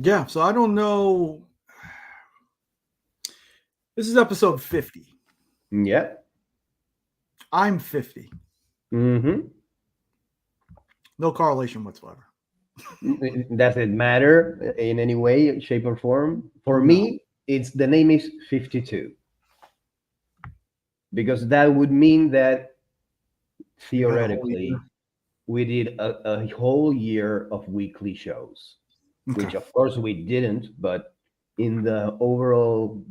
Yeah, so I don't know. This is episode 50. Yeah. I'm 50. Mm-hmm. No correlation whatsoever. Does it matter in any way, shape, or form? For No. me, it's the name is 52 because that would mean that You had a whole year. theoretically we did a whole year of weekly shows, Okay. which of course we didn't, but in the overall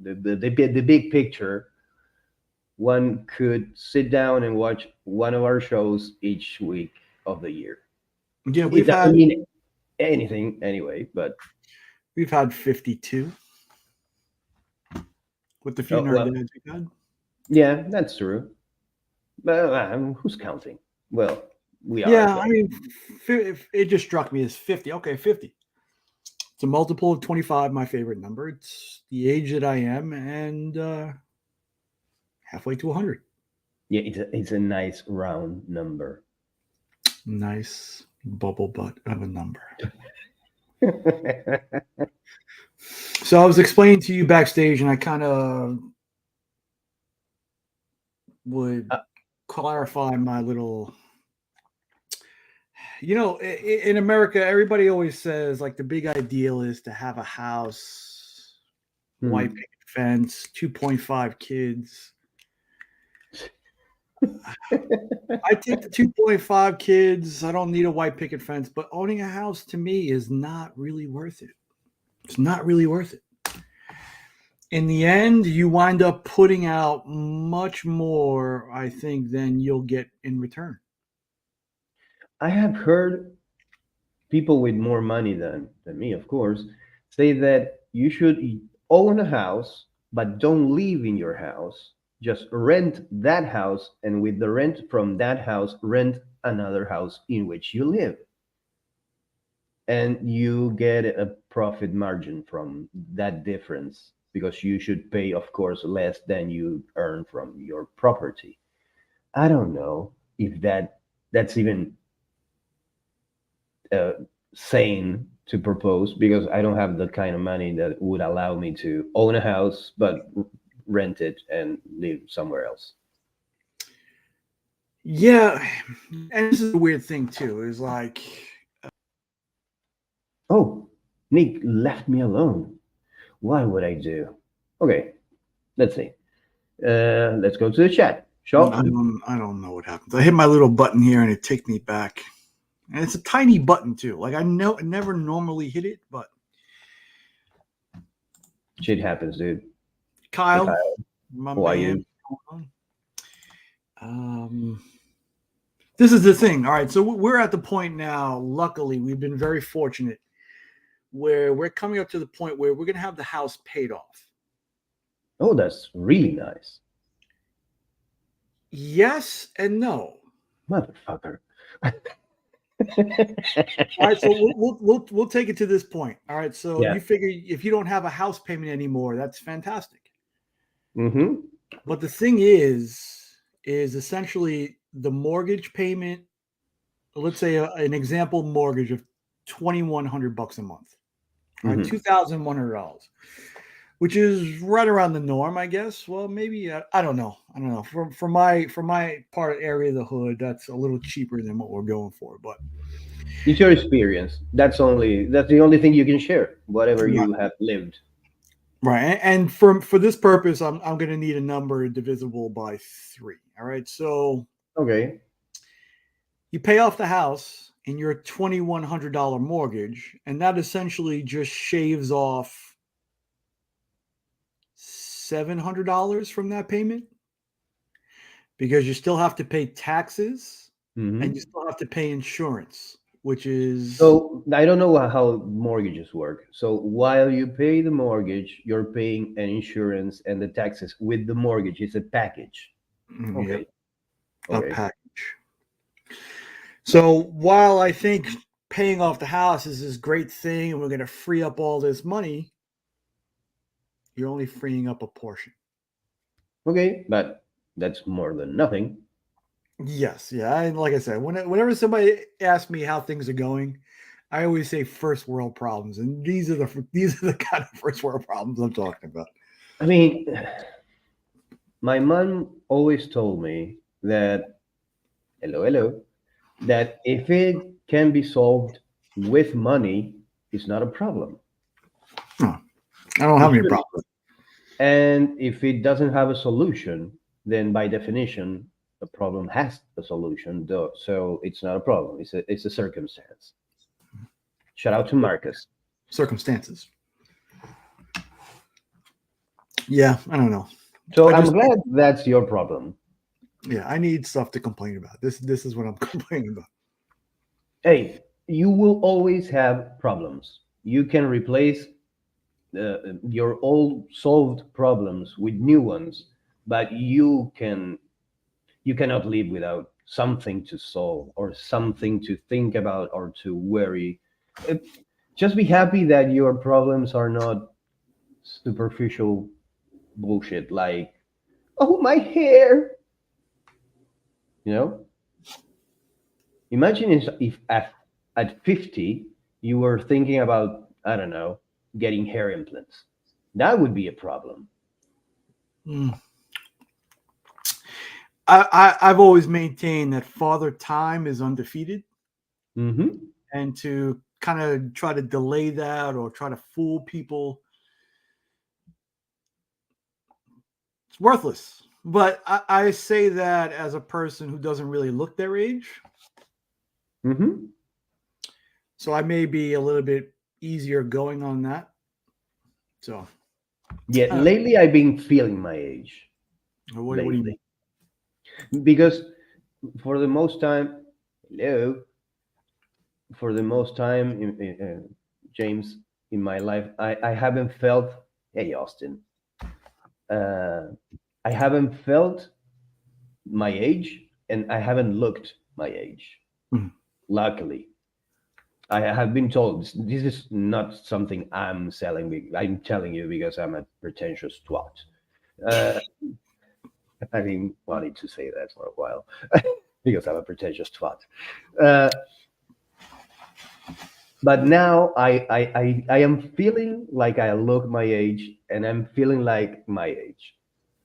the big picture, one could sit down and watch one of our shows each week of the year. Yeah, It doesn't mean anything anyway, but we've had 52 with the few nerd well, dads we've had. yeah, that's true. But who's counting? Well, we are, Yeah, but I mean, it just struck me as 50. Okay, 50. It's a multiple of 25, my favorite number. It's the age that I am, and halfway to 100. yeah, it's a nice round number. Nice bubble butt of a number. So I was explaining to you backstage, and I kind of would Uh, clarify my little. In America, everybody always says like the big ideal is to have a house, white hmm. picket fence, 2.5 kids. I take the 2.5 kids. I don't need a white picket fence, but owning a house to me is not really worth it. It's not really worth it. In the end, you wind up putting out much more, I think, than you'll get in return. I have heard people with more money than me, of course, say that you should own a house, but don't live in your house. Just rent that house, and with the rent from that house, rent another house in which you live. And you get a profit margin from that difference because you should pay, of course, less than you earn from your property. I don't know if that's even uh, sane to propose because I don't have the kind of money that would allow me to own a house but rent it and live somewhere else. Yeah, and this is a weird thing too. Is like, Oh, Nick left me alone. What would I do? Okay, let's see. Let's go to the chat. Shall I don't know what happens. I hit my little button here and it takes me back, and it's a tiny button too. Like I know I never normally hit it, but shit happens, dude. Hey, Kyle, Kyle, my how are man. you? Um, this is the thing. All right, so we're at the point now. Luckily, we've been very fortunate where we're coming up to the point where we're going to have the house paid off. Oh, that's really nice, Yes and no. motherfucker. All right, so we'll take it to this point. All right, so Yeah. you figure if you don't have a house payment anymore, that's fantastic. Mm-hmm. But the thing is essentially the mortgage payment. Let's say an example mortgage of $2,100 a month. All right, Mm-hmm. $2,100, which is right around the norm, I guess. Well, maybe I don't know. I don't know. For my part area of the hood, that's a little cheaper than what we're going for. But It's your experience. That's the only thing you can share. Whatever right, you have lived. right. And for this purpose, I'm going to need a number divisible by 3. All right, so Okay. you pay off the house in your $2,100 mortgage, and that essentially just shaves off $700 from that payment because you still have to pay taxes and you Mm-hmm. still have to pay insurance, which is So I don't know how mortgages work. So while you pay the mortgage, you're paying an insurance and the taxes with the mortgage. It's a package. yep, Okay. a Okay. package. So while I think paying off the house is this great thing and we're going to free up all this money, you're only freeing up a portion. Okay. But that's more than nothing. Yes, yeah. And like I said, whenever somebody asks me how things are going, I always say first world problems, and these are the kind of first world problems I'm talking about. I mean, my mom always told me that, hello, hello, that if it can be solved with money, it's not a problem. No, I don't have It any shouldn't. problems. And if it doesn't have a solution, then by definition, the problem has a solution, though. So it's not a problem. It's a circumstance. Shout out to Marcus. Circumstances. Yeah, I don't know. So I I'm just glad that's your problem. yeah, I need stuff to complain about. This is what I'm complaining about. Hey, you will always have problems. You can replace your old solved problems with new ones, but you cannot live without something to solve or something to think about or to worry. Uh, Just be happy that your problems are not superficial bullshit like, oh, my hair. You know, imagine if at 50 you were thinking about, I don't know, getting hair implants. That would be a problem. Mm. I've always maintained that Father Time is undefeated, Hmm. and to kind of try to delay that or try to fool people, it's worthless. But I say that as a person who doesn't really look their age, Hmm. so I may be a little bit easier going on that. So, Yet I lately I've been feeling my age. what do you mean? Lately. Because for the most time, hello, for the most time, James, in my life, I haven't felt, hey, Austin, uh, I haven't felt my age and I haven't looked my age. Mhm. Luckily, I have been told this is not something I'm selling. I'm telling you because I'm a pretentious twat. Uh, I've been wanting to say that for a while because I'm a pretentious twat. Uh, but now I am feeling like I look my age and I'm feeling like my age.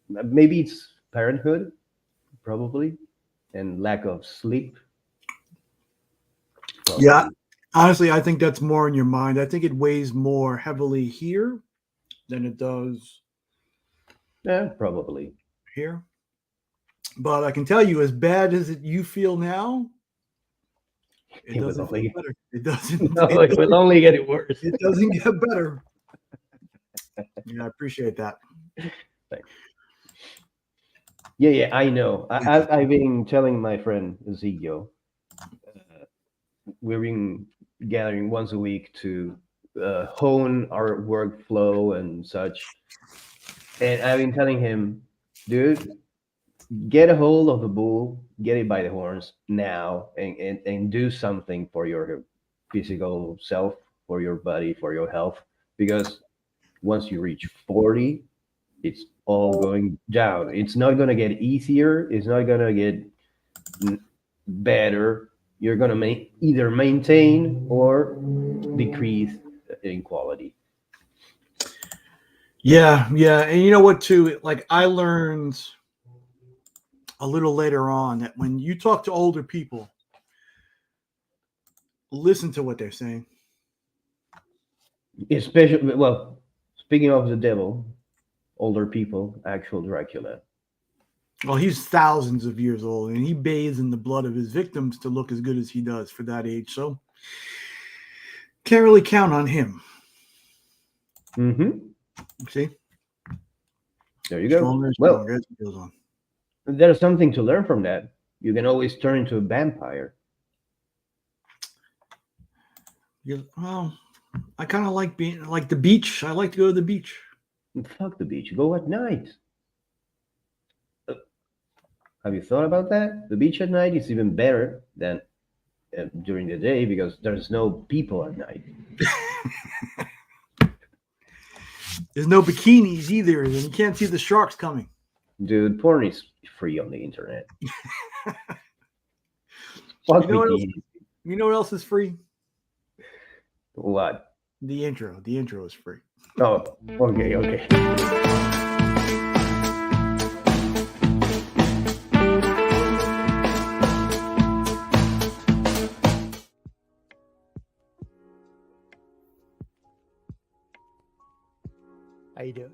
Maybe it's parenthood, probably, and lack of sleep, Yeah, probably. honestly, I think that's more in your mind. I think it weighs more heavily here than it does Yeah, probably. here. But I can tell you, as bad as you feel now, it It will doesn't feel only better. It doesn't. no, it will only get worse. It doesn't get better. Yeah, I appreciate that. Thanks. Yeah, yeah, I know. I've been telling my friend Ezekiel, we've been gathering once a week to hone our workflow and such. And I've been telling him, dude, get a hold of the bull, get it by the horns now, and do something for your physical self, for your body, for your health. Because once you reach 40, it's all going down. It's not going to get easier. It's not going to get better. You're going to either maintain or decrease in quality. Yeah, yeah, and you know what too? Like I learned a little later on that when you talk to older people, listen to what they're saying. Especially, well, speaking of the devil, older people, actual Dracula. Well, he's thousands of years old, and he bathes in the blood of his victims to look as good as he does for that age. So can't really count on him. Hmm. See, There you go. stronger and Well, stronger as it goes on. there's something to learn from that. You can always turn into a vampire. Well, I kind of like being like the beach. I like to go to the beach. Fuck the beach. Go at night. Uh, Have you thought about that? The beach at night is even better than during the day because there's no people at night. There's no bikinis either, and you can't see the sharks coming. Dude, porn is free on the internet. You Fuck know what else? bikinis. You know what else is free? What? The intro. The intro is free. Oh, okay, okay. How you doing?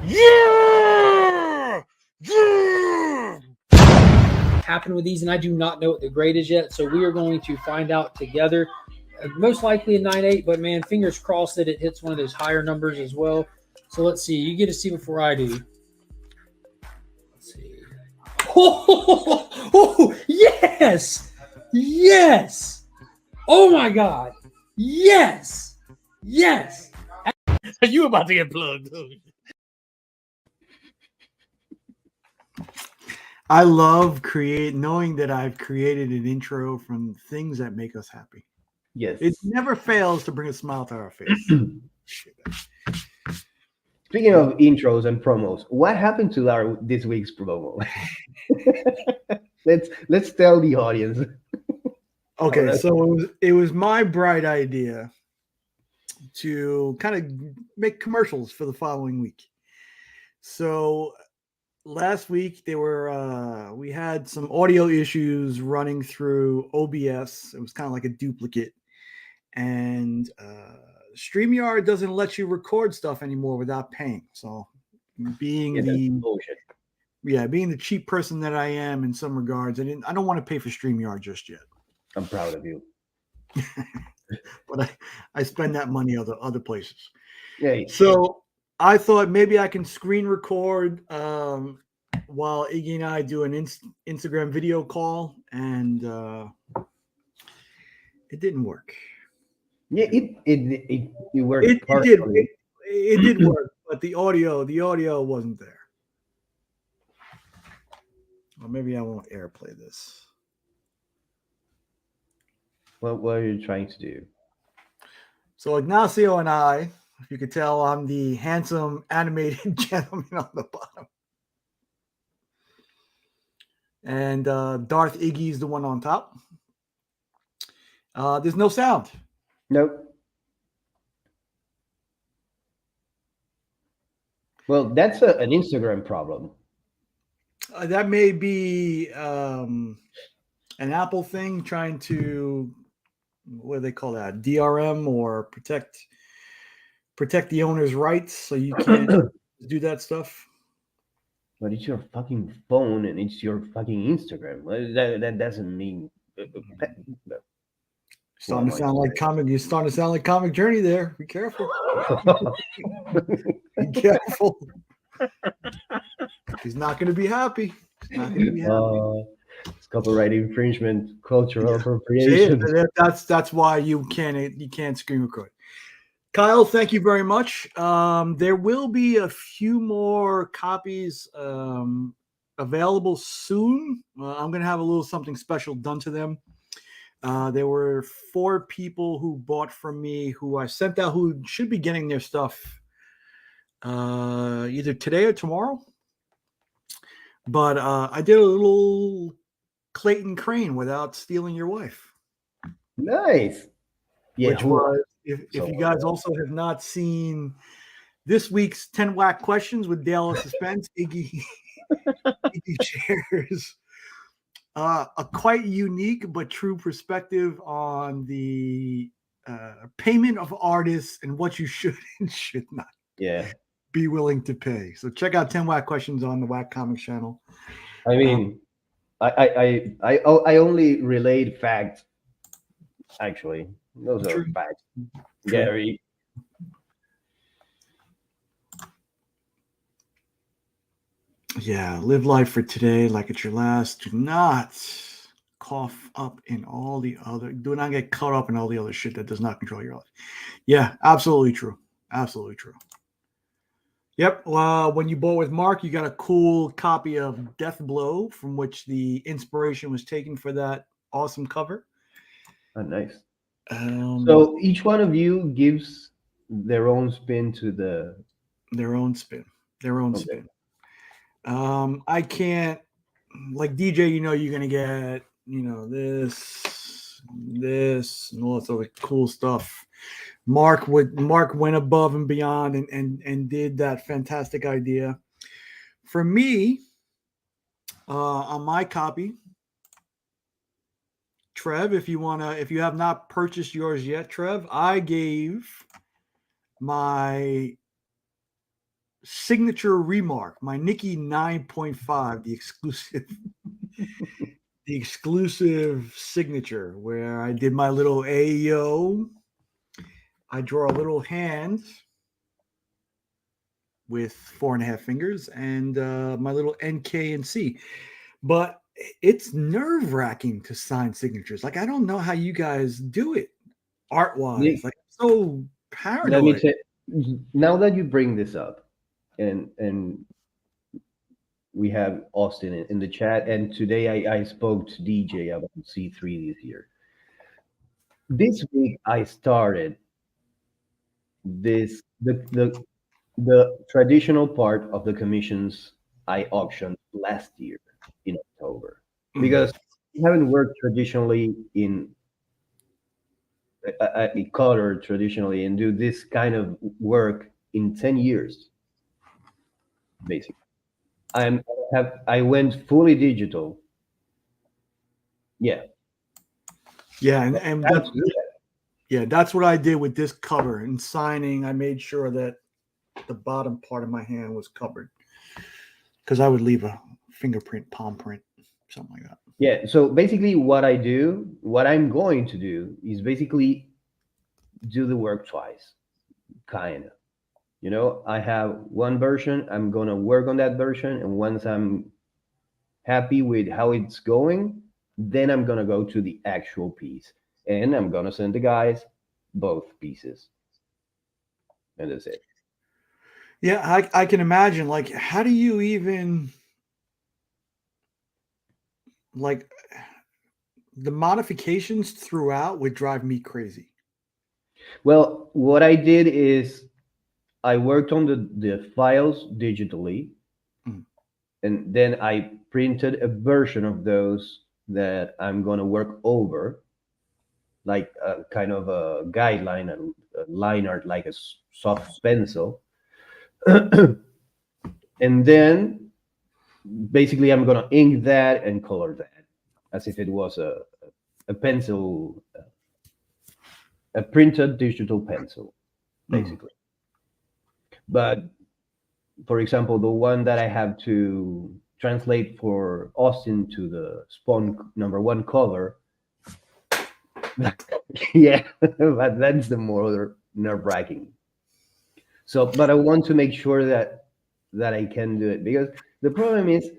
Yeah! Yeah! Happen with these, and I do not know what the grade is yet. So we are going to find out together. Most likely a 9.8, but man, fingers crossed that it hits one of those higher numbers as well. So let's see. You get to see before I do. Let's see. Oh, yes! Yes! Oh my God! Yes! Yes! You about to get plugged. I love knowing that I've created an intro from things that make us happy. Yes. It never fails to bring a smile to our face. Speaking of intros and promos, what happened to this week's promo? let's tell the audience. Okay, so it was my bright idea to kind of make commercials for the following week. So last week we had some audio issues running through OBS. It was kind of like a duplicate, and StreamYard doesn't let you record stuff anymore without paying. So being being the cheap person that I am in some regards, I don't want to pay for StreamYard just yet. I'm proud of you. But I spend that money other places. Yeah. So I thought maybe I can screen record while Iggy and I do an Instagram video call, and it didn't work. Yeah, it worked. It did work, but the audio wasn't there. Or maybe I won't airplay this. What are you trying to do? So Ignacio and I, if you could tell, I'm the handsome animated gentleman on the bottom. And Darth Iggy's the one on top. There's no sound. Nope. Well, that's an Instagram problem. That may be an Apple thing trying to, what do they call that? DRM, or protect the owner's rights, so you can't do that stuff. But it's your fucking phone and it's your fucking Instagram. That doesn't mean. Starting to sound like comic. You're starting to sound like Comic Journey there. Be careful. Be careful. He's not going to be happy. He's not going to be happy. It's copyright infringement, cultural appropriation. That's why you can't screen record. Kyle, thank you very much. There will be a few more copies available soon. I'm going to have a little something special done to them. There were 4 people who bought from me who I sent out who should be getting their stuff either today or tomorrow. But I did a little Clayton Crane without stealing your wife. Nice. Yeah, which was, if you guys also have not seen this week's 10 Whack Questions with Dale of Suspense, Iggy shares a quite unique but true perspective on the payment of artists and what you should and should not be willing to pay. So check out 10 Whack Questions on the Whack Comics channel. I mean, I only relate facts. Actually, those are facts. Gary. Yeah, live life for today like it's your last. Do not cough up in all the other. Do not get caught up in all the other shit that does not control your life. Yeah, absolutely true. Absolutely true. Yep. When you bought with Mark, you got a cool copy of Death Blow, from which the inspiration was taken for that awesome cover. Oh, nice. So each one of you gives their own spin to their own spin. I can't, like DJ, you're going to get, this, this and all this other cool stuff. Mark went above and beyond and did that fantastic idea. For me, on my copy, Trev, if you have not purchased yours yet, Trev, I gave my signature remark, my Nikki 9.5, the exclusive signature, where I did my little Ayo. I draw a little hand with 4.5 fingers and my little NK and C. But it's nerve-wracking to sign signatures. Like, I don't know how you guys do it art-wise. Like, I'm so Let me paranoid. say, now that you bring this up, and we have Austin in the chat, and today I spoke to DJ about C3 this year. This week I started the traditional part of the commissions I auctioned last year in October, because we haven't worked traditionally in a color traditionally and do this kind of work in 10 years, basically. I went fully digital. Yeah. Yeah, and That's good. yeah, that's what I did with this cover. And signing, I made sure that the bottom part of my hand was covered because I would leave a fingerprint, palm print, something like that. Yeah. So basically, what I'm going to do is basically do the work twice, kind of. You know, I have one version. I'm gonna work on that version, and once I'm happy with how it's going, then I'm gonna go to the actual piece, and I'm gonna send the guys both pieces, and that's it. Yeah, I can imagine. Like, how do you even like the modifications throughout would drive me crazy. Well, what I did is I worked on the files digitally, Mm. and then I printed a version of those that I'm gonna work over, like a kind of a guideline, a line art, like a soft pencil. And then basically I'm gonna ink that and color that as if it was a pencil, a printed digital pencil, basically. But for example, the one that I have to translate for Austin to the Spawn #1 cover, yeah, but that's the more nerve-wracking. So, but I want to make sure that I can do it, because the problem is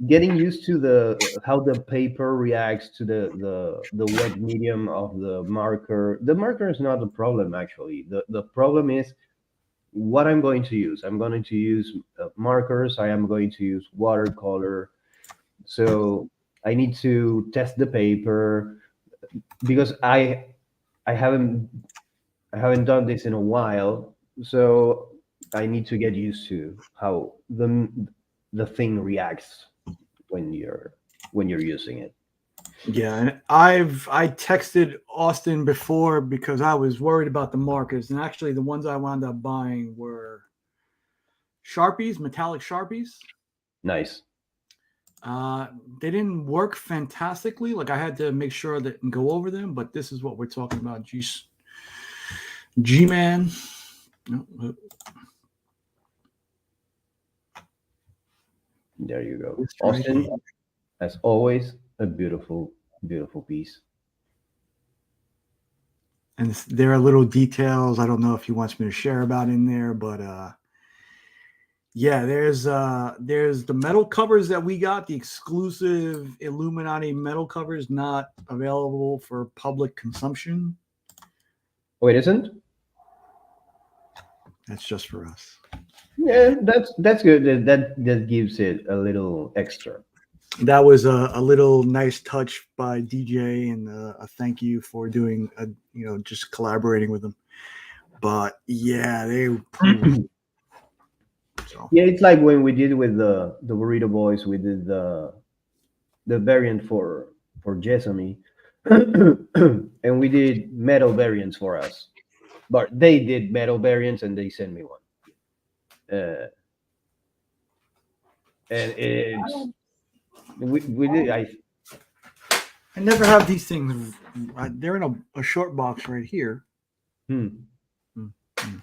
getting used to the how the paper reacts to the wet medium of the marker. The marker is not the problem, actually. The problem is what I'm going to use. I'm going to use markers. I am going to use watercolor. So I need to test the paper, because I haven't done this in a while. So I need to get used to how the thing reacts when you're using it. Yeah, and I texted Austin before because I was worried about the markers, and actually the ones I wound up buying were Sharpies, metallic Sharpies. Nice. They didn't work fantastically. Like, I had to make sure that and go over them, but this is what we're talking about. G-Man. No, There you go. it's right Austin, here. as always, a beautiful, beautiful piece. And there are little details I don't know if he wants me to share about in there, but yeah, there's the metal covers that we got, the exclusive Illuminati metal covers, not available for public consumption. Oh, it isn't? That's just for us. Yeah, that's good. That gives it a little extra. That was a little nice touch by DJ, and a thank you for doing just collaborating with them. But yeah, they so. Yeah, it's like when we did with the Burrito Boys, we did the variant for Jessamy. and we did metal variants for us. But they did metal variants and they sent me one. And it's we did. I never have these things. They're in a short box right here. Hmm. Mm, mm.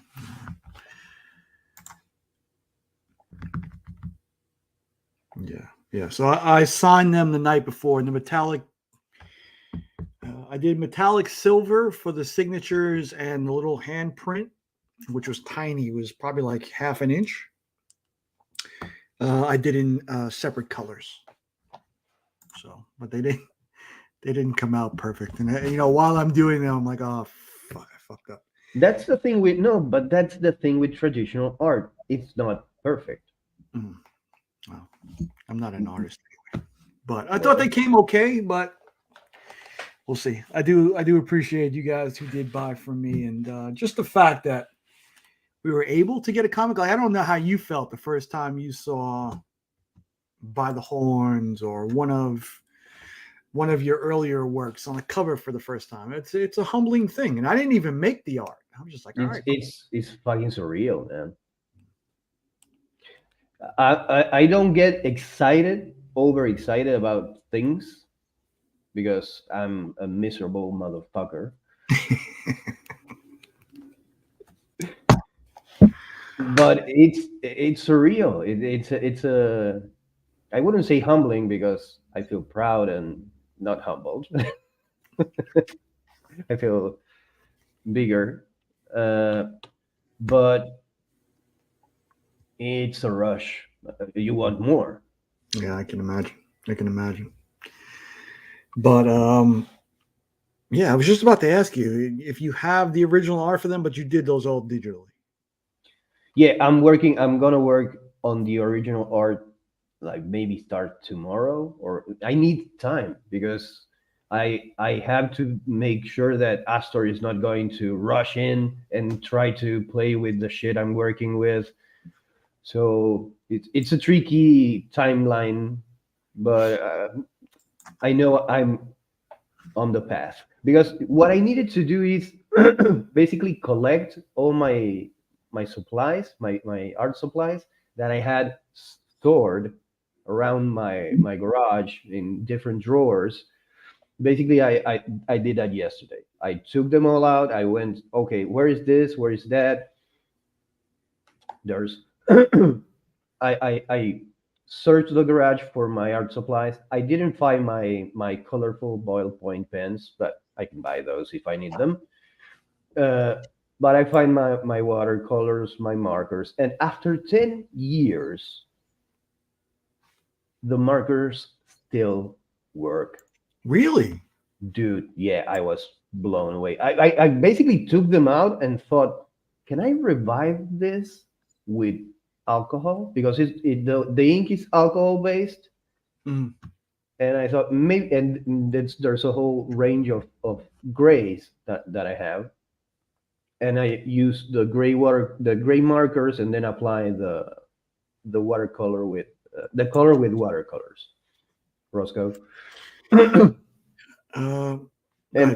Yeah. So I signed them the night before, and the metallic. I did metallic silver for the signatures and the little handprint, which was tiny. It was probably like half an inch. I did in separate colors. So, but they didn't come out perfect. And while I'm doing them, I'm like, oh fuck, I fucked up. That's the thing with no, but that's the thing with traditional art. It's not perfect. Mm. Well, I'm not an artist anyway, but I thought they came okay. But we'll see. I do appreciate you guys who did buy from me, and just the fact that we were able to get a comic. Like, I don't know how you felt the first time you saw By the Horns or one of your earlier works on the cover for the first time. It's a humbling thing, and I didn't even make the art. I'm just like, all right, It's fucking surreal, man. I don't get overexcited about things because I'm a miserable motherfucker. But it's surreal. It's a I wouldn't say humbling because I feel proud and not humbled. I feel bigger, but it's a rush. You want more. Yeah, I can imagine. But yeah, I was just about to ask you if you have the original art for them, but you did those all digitally. Yeah, I'm working. I'm gonna work on the original art, like maybe start tomorrow. Or I need time because I have to make sure that Astor is not going to rush in and try to play with the shit I'm working with. So it's a tricky timeline, but I know I'm on the path because what I needed to do is basically collect all my supplies, my art supplies that I had stored around my garage in different drawers. Basically, I did that yesterday. I took them all out. I went, okay, where is this? Where is that? There's I searched the garage for my art supplies. I didn't find my colorful ballpoint pens, but I can buy those if I need them. Uh, but I find my watercolors, my markers, and after 10 years, the markers still work. Really? Dude, yeah, I was blown away. I basically took them out and thought, can I revive this with alcohol? Because the ink is alcohol based. Mm. And I thought maybe, and there's a whole range of grays that I have. And I use the gray markers, and then apply the watercolor with the color with watercolors. Roscoe. And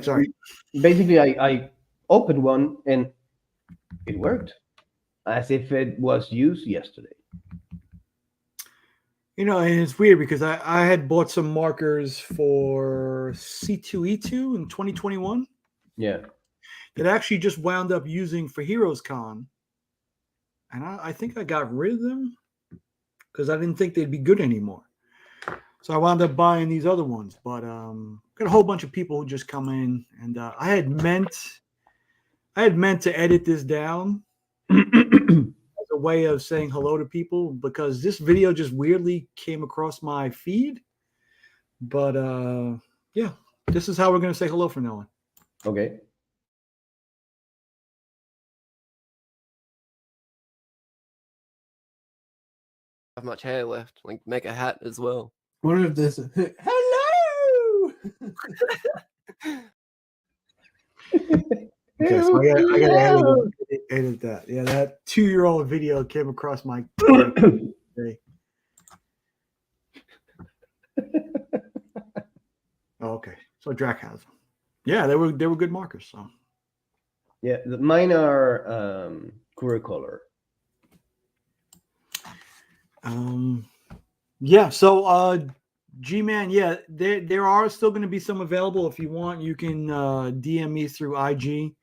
Sorry. basically, I opened one and it worked as if it was used yesterday. And it's weird because I had bought some markers for C2E2 in 2021 Yeah. that I actually just wound up using for Heroes Con. And I think I got rid of them because I didn't think they'd be good anymore. So I wound up buying these other ones. But got a whole bunch of people who just come in, and I had meant to edit this down as a way of saying hello to people because this video just weirdly came across my feed. But yeah, this is how we're going to say hello from now on. Okay. Have much hair left. Like make a hat as well. What if this? Hello. Okay, so I gotta edit that. Yeah, that 2-year-old video came across my day. Oh, okay. So Drac has them. Yeah, they were good markers. So Yeah, mine are color. yeah. So G-Man, yeah, there are still going to be some available. If you want, you can DM me through IG.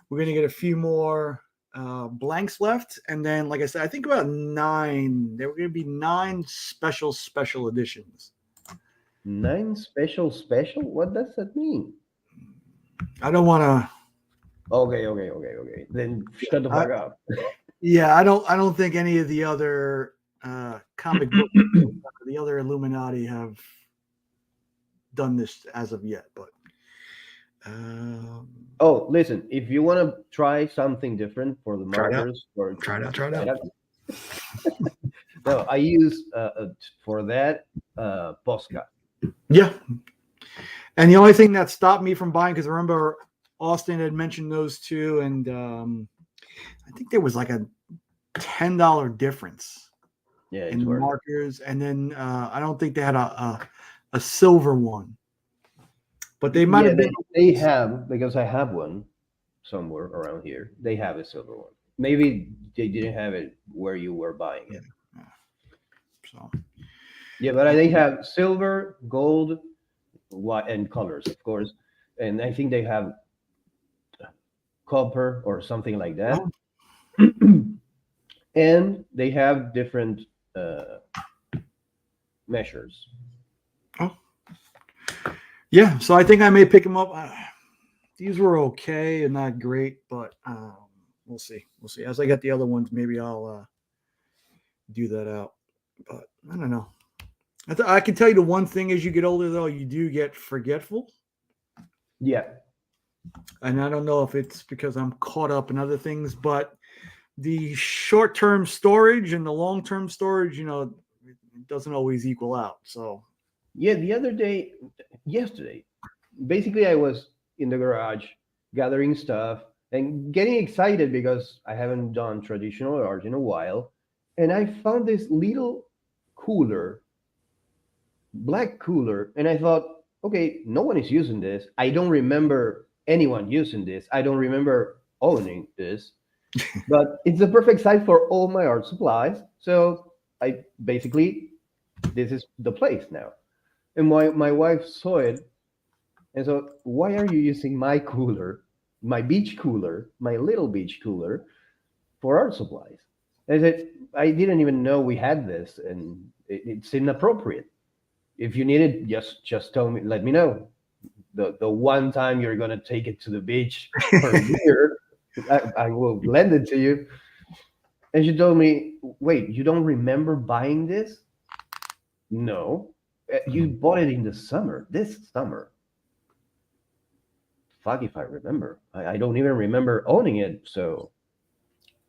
We're going to get a few more blanks left, and then, like I said, I think about 9. There were going to be 9 special editions. 9 special? What does that mean? I don't want to. Okay. Then shut the fuck up. Yeah, I don't think any of the other comic book, the other Illuminati have done this as of yet. But oh, listen, if you want to try something different for the Try it out. markers, or try it out. No, I use for that Posca. Yeah, and the only thing that stopped me from buying, because I remember Austin had mentioned those two, and I think there was like a $10 difference in the markers, and then I don't think they had a silver one, but they might have been. They have, because I have one somewhere around here. They have a silver one. Maybe they didn't have it where you were buying it. Yeah. So yeah, but they have silver, gold, white, and colors, of course, and I think they have copper or something like that. And they have different measures. Oh, yeah. So I think I may pick them up. These were okay and not great, but we'll see. We'll see. As I get the other ones, maybe I'll do that out. But I don't know. I can tell you the one thing: as you get older, though, you do get forgetful. Yeah. And I don't know if it's because I'm caught up in other things, but the short-term storage and the long-term storage, it doesn't always equal out. So yeah, yesterday, basically I was in the garage gathering stuff and getting excited because I haven't done traditional art in a while. And I found this little cooler, black cooler, and I thought, okay, no one is using this. I don't remember anyone using this. I don't remember owning this. But it's the perfect size for all my art supplies. So I basically, this is the place now. And my wife saw it and so, why are you using my cooler, my beach cooler, my little beach cooler for art supplies? I said, I didn't even know we had this, and it's inappropriate. If you need it, just tell me, let me know. The one time you're gonna take it to the beach for a year, I will lend it to you. And she told me, wait, you don't remember buying this? No. You bought it in the summer, this summer. Fuck if I remember. I don't even remember owning it. So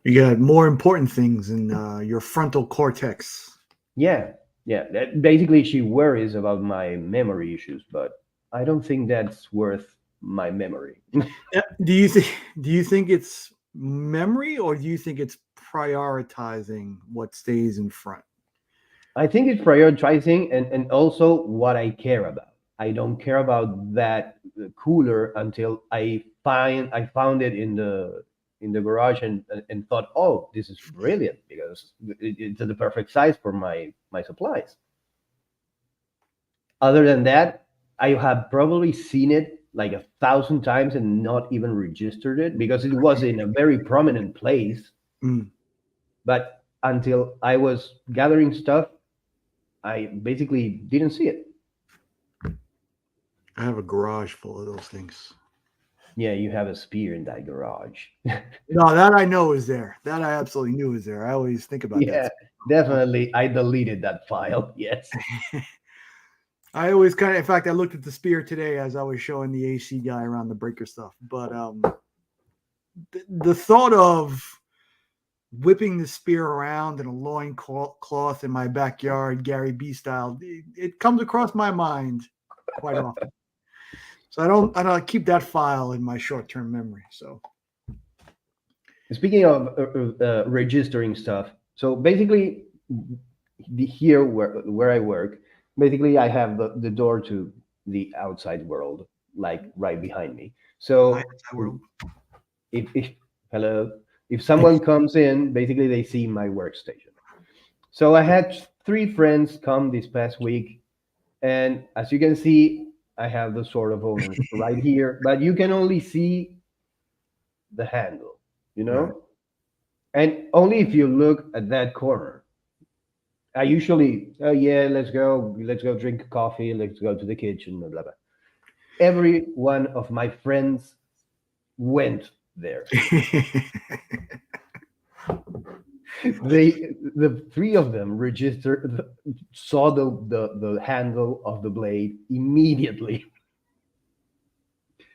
you got more important things in your frontal cortex. Yeah. Basically, she worries about my memory issues, but I don't think that's worth my memory. Do you think it's memory, or do you think it's prioritizing what stays in front? I think it's prioritizing and also what I care about. I don't care about that cooler until I found it in the garage and thought, oh, this is brilliant because it's the perfect size for my supplies. Other than that, I have probably seen it like 1,000 times and not even registered it because it was in a very prominent place. But until I was gathering stuff, I basically didn't see it. I have a garage full of those things. Yeah, you have a spear in that garage. No, that I know is there. That I absolutely knew is there. I always think about that. Yeah, definitely. I deleted that file. Yes. I always in fact, I looked at the spear today as I was showing the AC guy around the breaker stuff. But the thought of whipping the spear around in a loin cloth in my backyard, Gary B style, it comes across my mind quite often. So I don't keep that file in my short-term memory. So speaking of registering stuff, so basically here where I work, basically I have the door to the outside world, like right behind me. Hi, So world. if hello, if someone comes in, basically they see my workstation. So I had three friends come this past week, and as you can see, I have the sword of Odin right here, but you can only see the handle, you Right. know, and only if you look at that corner. I usually, oh yeah, let's go drink coffee, let's go to the kitchen, blah blah blah. Every one of my friends went there. The three of them registered, saw the handle of the blade immediately.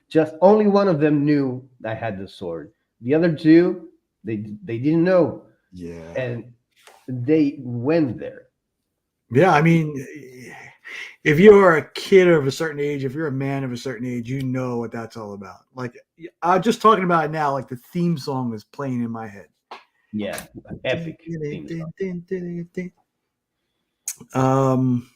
Just only one of them knew I had the sword. The other two, they didn't know, Yeah. and they went there. Yeah, I mean, if you're a kid of a certain age, if you're a man of a certain age, you know what that's all about. Like, I'm just talking about it now, like the theme song is playing in my head. Yeah, epic theme song. Um,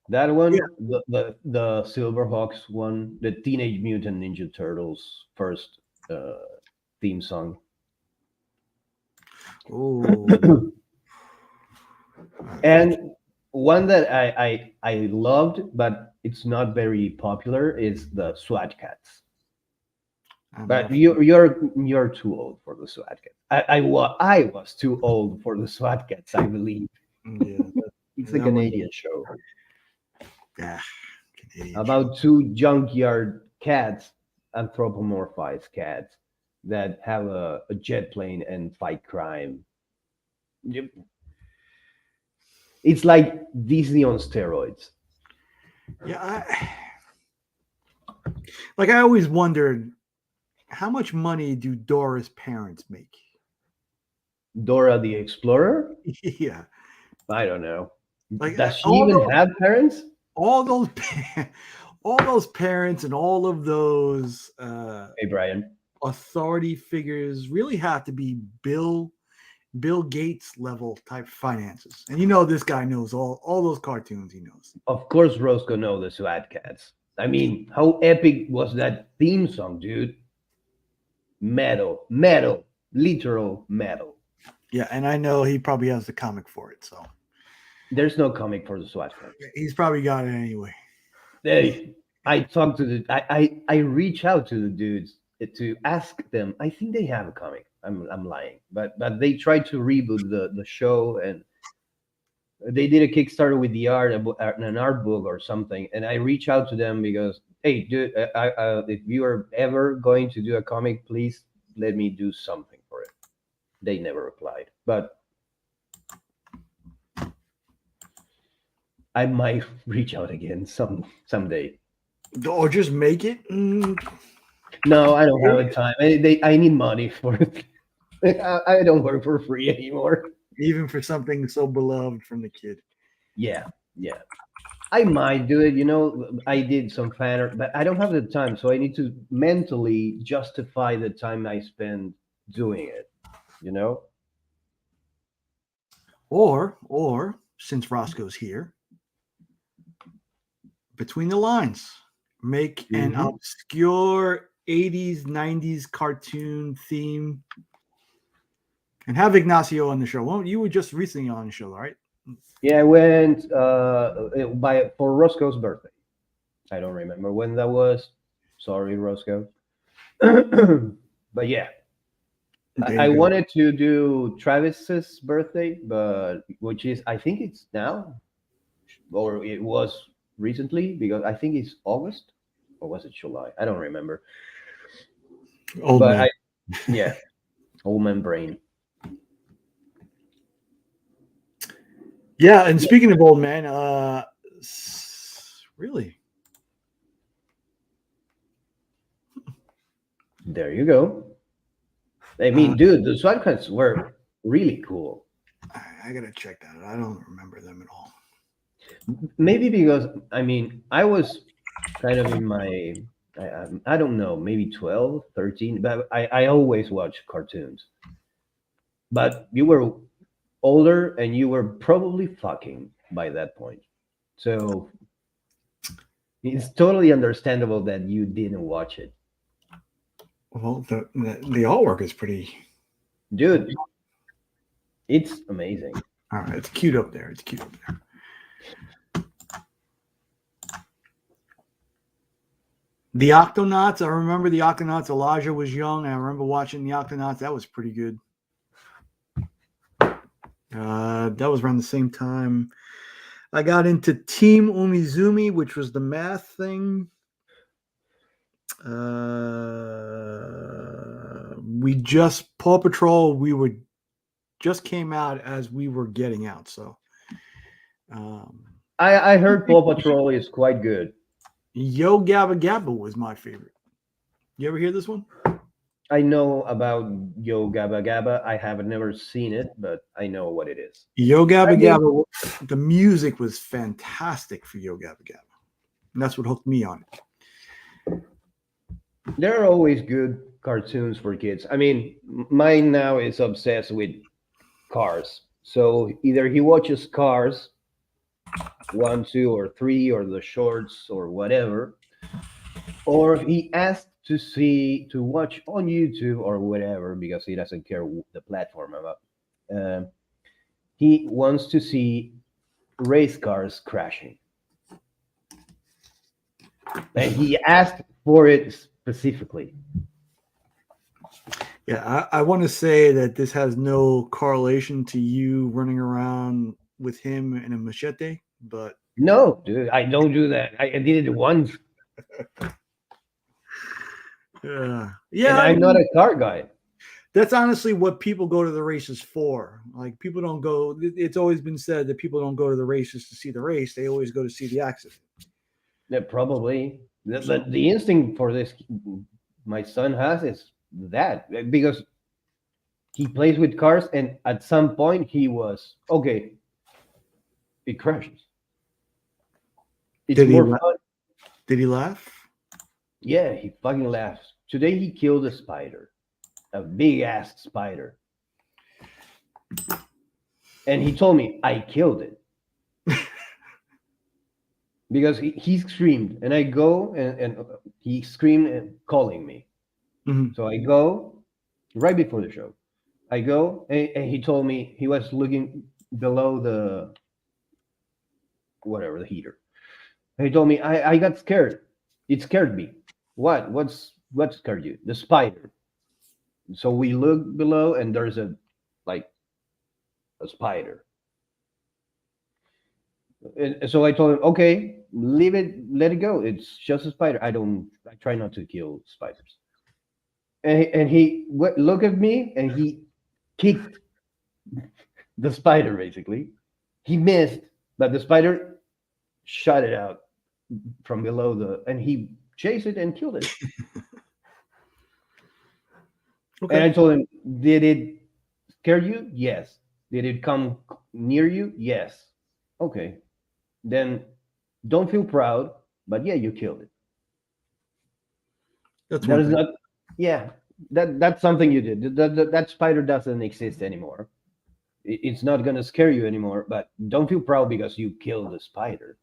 That yeah. one, the Silverhawks one, the Teenage Mutant Ninja Turtles first uh, theme song. Oh, And one that I loved, but it's not very popular, is the SWAT Cats. I'm But not. you're too old for the SWAT Cats. I was too old for the SWAT Cats, I believe. Yeah, It's a that was Canadian show yeah, Canadian. about two junkyard cats, anthropomorphized cats that have a jet plane and fight crime. Yep. It's like Disney on steroids. Yeah, like I always wondered, how much money do Dora's parents make? Dora the Explorer? Yeah, I don't know. like Does she even have parents? all those all those parents and all of those Hey, Brian. authority figures really have to be Bill Gates level type finances. And you know this guy knows all those cartoons he knows. Of course, Roscoe knows the SWAT Cats. I mean, how epic was that theme song, dude? Metal, metal, literal metal. Yeah, and I know he probably has the comic for it, so There's no comic for the SWAT Cats. he's probably got it anyway. Hey, I talk to I reach out to the dudes to ask them. I think they have a comic. I'm lying, but they tried to reboot the show, and they did a Kickstarter with the art, an art book or something. And I reach out to them because, hey, dude, if you are ever going to do a comic, please let me do something for it. They never replied, but I might reach out again someday. Or just make it. No, I don't have the time. I need money for it. I don't work for free anymore. Even for something so beloved from the kid. Yeah, yeah. I might do it. You know, I did some fan art, but I don't have the time, so I need to mentally justify the time I spend doing it. You know? Or since Roscoe's here, between the lines, make an Mhm. obscure 80s, 90s cartoon theme and have Ignacio on the show. Well, you were just recently on the show, right? Yeah, I went by for Roscoe's birthday. I don't remember when that was. Sorry, Roscoe. But yeah, There I you go. wanted to do Travis's birthday, but which is I think it's now, or it was recently because I think it's August, or was it July? I don't remember. Old But man. yeah, old man brain. Yeah, and speaking of old man, really, There you go. I mean, dude, the Swancuts were really cool. I gotta check that out. I don't remember them at all. Maybe because I mean, I was kind of in my I don't know, maybe 12, 13, but I always watched cartoons. But you were older and you were probably fucking by that point. So It's totally understandable that you didn't watch it, Well, the artwork is pretty. dude. It's amazing. All right, it's cute up there. It's cute up there. The Octonauts. I remember the Octonauts. Elijah was young. I remember watching the Octonauts. That was pretty good. That was around the same time I got into Team Umizumi, which was the math thing. We just Paw Patrol. Just came out as we were getting out. So, I heard Paw Patrol is quite good. Yo Gabba Gabba was my favorite. You ever hear this one? I know about Yo Gabba Gabba. I have never seen it, but I know what it is. Yo Gabba I mean- Gabba. The music was fantastic for Yo Gabba Gabba. And that's what hooked me on it. There are always good cartoons for kids. I mean, mine now is obsessed with Cars. So either he watches Cars 1, 2, or 3, or the shorts or whatever, or he asks to watch on YouTube or whatever because he doesn't care the platform about. He wants to see race cars crashing, and he asked for it specifically. Yeah, I want to say that this has no correlation to you running around with him in a machete, but No, dude, I don't do that. I did it once, yeah, and I'm not a car guy. that's honestly what people go to the races for. Like people don't go. It's always been said that people don't go to the races to see the race; they always go to see the accident. Yeah, probably. The instinct for this my son has is that because he plays with cars, and at some point he was okay. It crashes. It's Did he more la- fun. Did he laugh? Yeah, he fucking laughs. Today he killed a spider, a big ass spider, and he told me I killed it because he screamed, and I go and he screamed and calling me. Mhm. So I go right before the show. I go and he told me he was looking below the whatever the heater. And he told me I got scared. It scared me. What scared you? The spider. So we look below and there's a spider. And so I told him, okay, leave it, let it go. It's just a spider. I try not to kill spiders. And he looked at me and he kicked the spider basically. He missed, but the spider shot it out from below and he chased it and killed it. Okay. And I told him, did it scare you? Yes. Did it come near you? Yes. Okay. Then don't feel proud, but yeah, you killed it. That's That one is thing. not, yeah, that's something you did. That spider doesn't exist anymore. It's not going to scare you anymore, but don't feel proud because you killed the spider.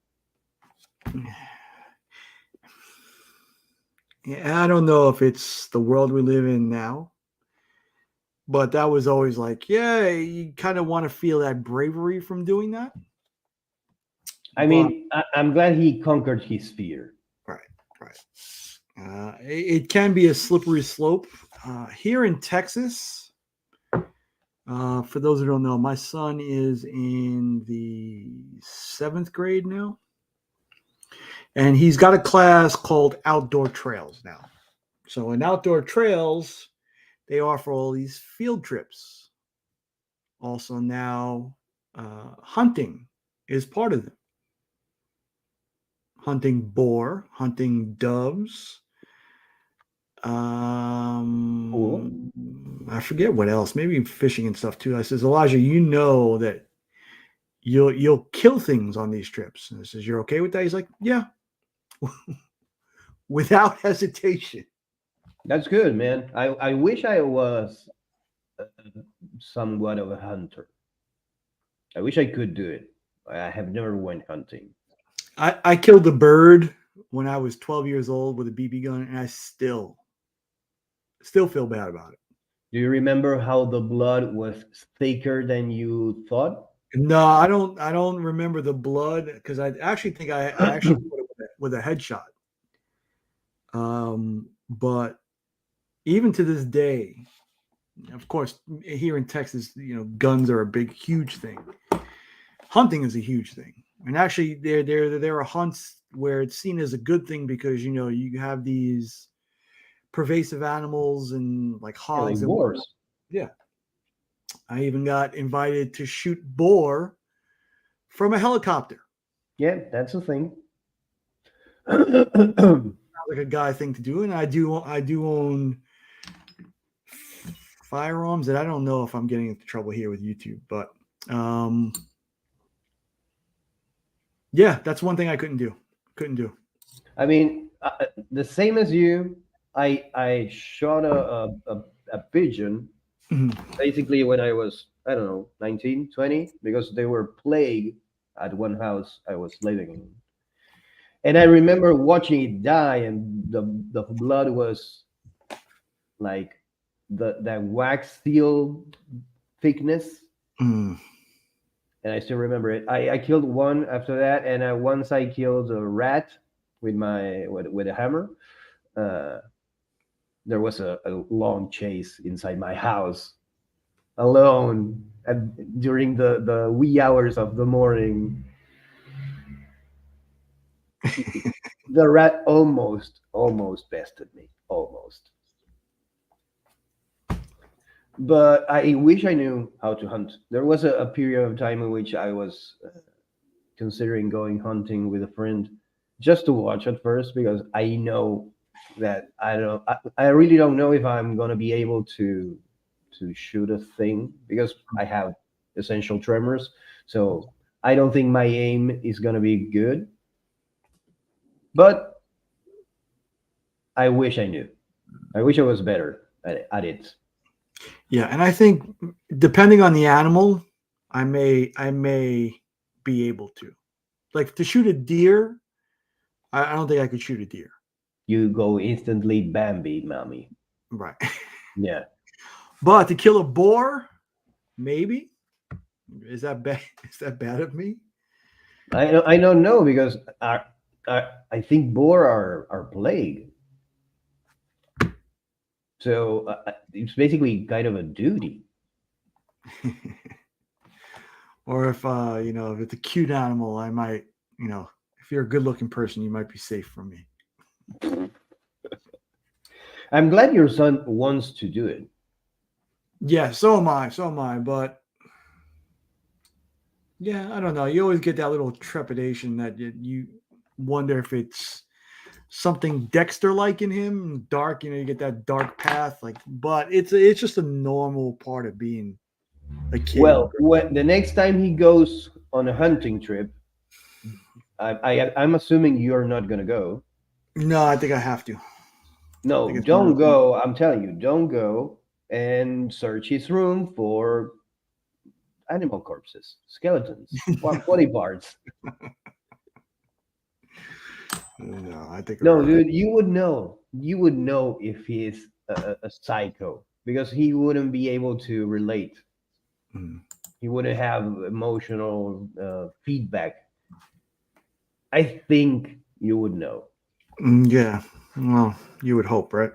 Yeah, I don't know if it's the world we live in now, but that was always like, yeah, you kind of want to feel that bravery from doing that. I mean, I'm glad he conquered his fear. Right. It can be a slippery slope. Here in Texas, for those who don't know, my son is in the 7th grade now. And he's got a class called Outdoor Trails now. So in Outdoor Trails, they offer all these field trips. Also now, hunting is part of them. Hunting boar, hunting doves. Cool. I forget what else. Maybe fishing and stuff too. I says, Elijah, you know that you'll kill things on these trips. And I says, you're okay with that? He's like, yeah, without hesitation. That's good, man. I wish I was somewhat of a hunter. I wish I could do it. I have never went hunting. I killed a bird when I was 12 years old with a BB gun, and I still feel bad about it. Do you remember how the blood was thicker than you thought? No, I don't. I don't remember the blood because I actually think I actually put it with a headshot. But even to this day, of course, here in Texas, guns are a big, huge thing. Hunting is a huge thing, and actually, there are hunts where it's seen as a good thing because you have these pervasive animals and like Yeah, like hogs and wars. yeah. I even got invited to shoot boar from a helicopter. Yeah, that's a thing. Like a guy thing to do, and I do own firearms that I don't know if I'm getting into trouble here with YouTube, but yeah, that's one thing I couldn't do. I mean, the same as you. I shot a pigeon basically when I was, I don't know, 19, 20, because they were plagued at one house I was living in. And I remember watching it die, and the blood was like that wax steel thickness. Mm. And I still remember it. I killed one after that, and once I killed a rat with with a hammer. There was a long chase inside my house, alone, during the wee hours of the morning. The rat almost bested me, almost. But I wish I knew how to hunt. There was a period of time in which I was considering going hunting with a friend, just to watch at first, because I know that I really don't know if I'm gonna be able to shoot a thing, because I have essential tremors. So I don't think my aim is gonna be good. But I wish I knew. I wish I was better at it. Yeah, and I think depending on the animal, I may be able to. Like to shoot a deer, I don't think I could shoot a deer. You go instantly Bambi, mommy. Right. Yeah. But to kill a boar, maybe. Is that bad? Is that bad of me? I don't know, because I think boar are plague. So it's basically kind of a duty. Or if if it's a cute animal, I might, if you're a good-looking person, you might be safe from me. I'm glad your son wants to do it. Yeah, so am I. But yeah, I don't know. You always get that little trepidation that you wonder if it's something Dexter-like in him, dark. You get that dark path. But it's just a normal part of being a kid. Well, the next time he goes on a hunting trip, I'm assuming you're not gonna go. No, I think I have to. No, don't go. I'm telling you, don't go and search his room for animal corpses, skeletons, body parts. No, I think No, dude, you would know. You would know if he's a psycho, because he wouldn't be able to relate. Mm. He wouldn't have emotional feedback. I think you would know. Yeah. Well, you would hope, right?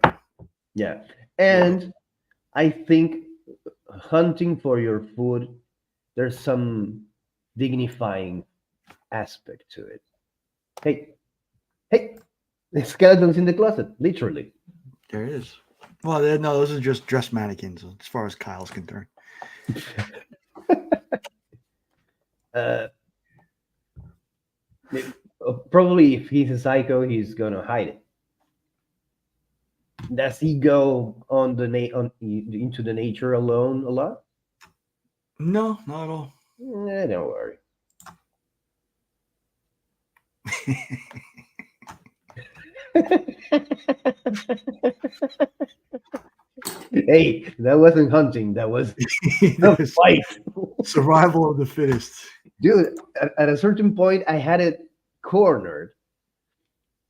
Yeah. And I think hunting for your food, there's some dignifying aspect to it. Hey, the skeletons in the closet, literally. There is. Well, no, those are just dress mannequins as far as Kyle's concerned. Probably if he's a psycho, he's gonna hide it. Does he go on into the nature alone a lot? No, not at all. Don't worry. Hey, that wasn't hunting. That was a fight. Survival of the fittest. Dude, at a certain point, I had it cornered.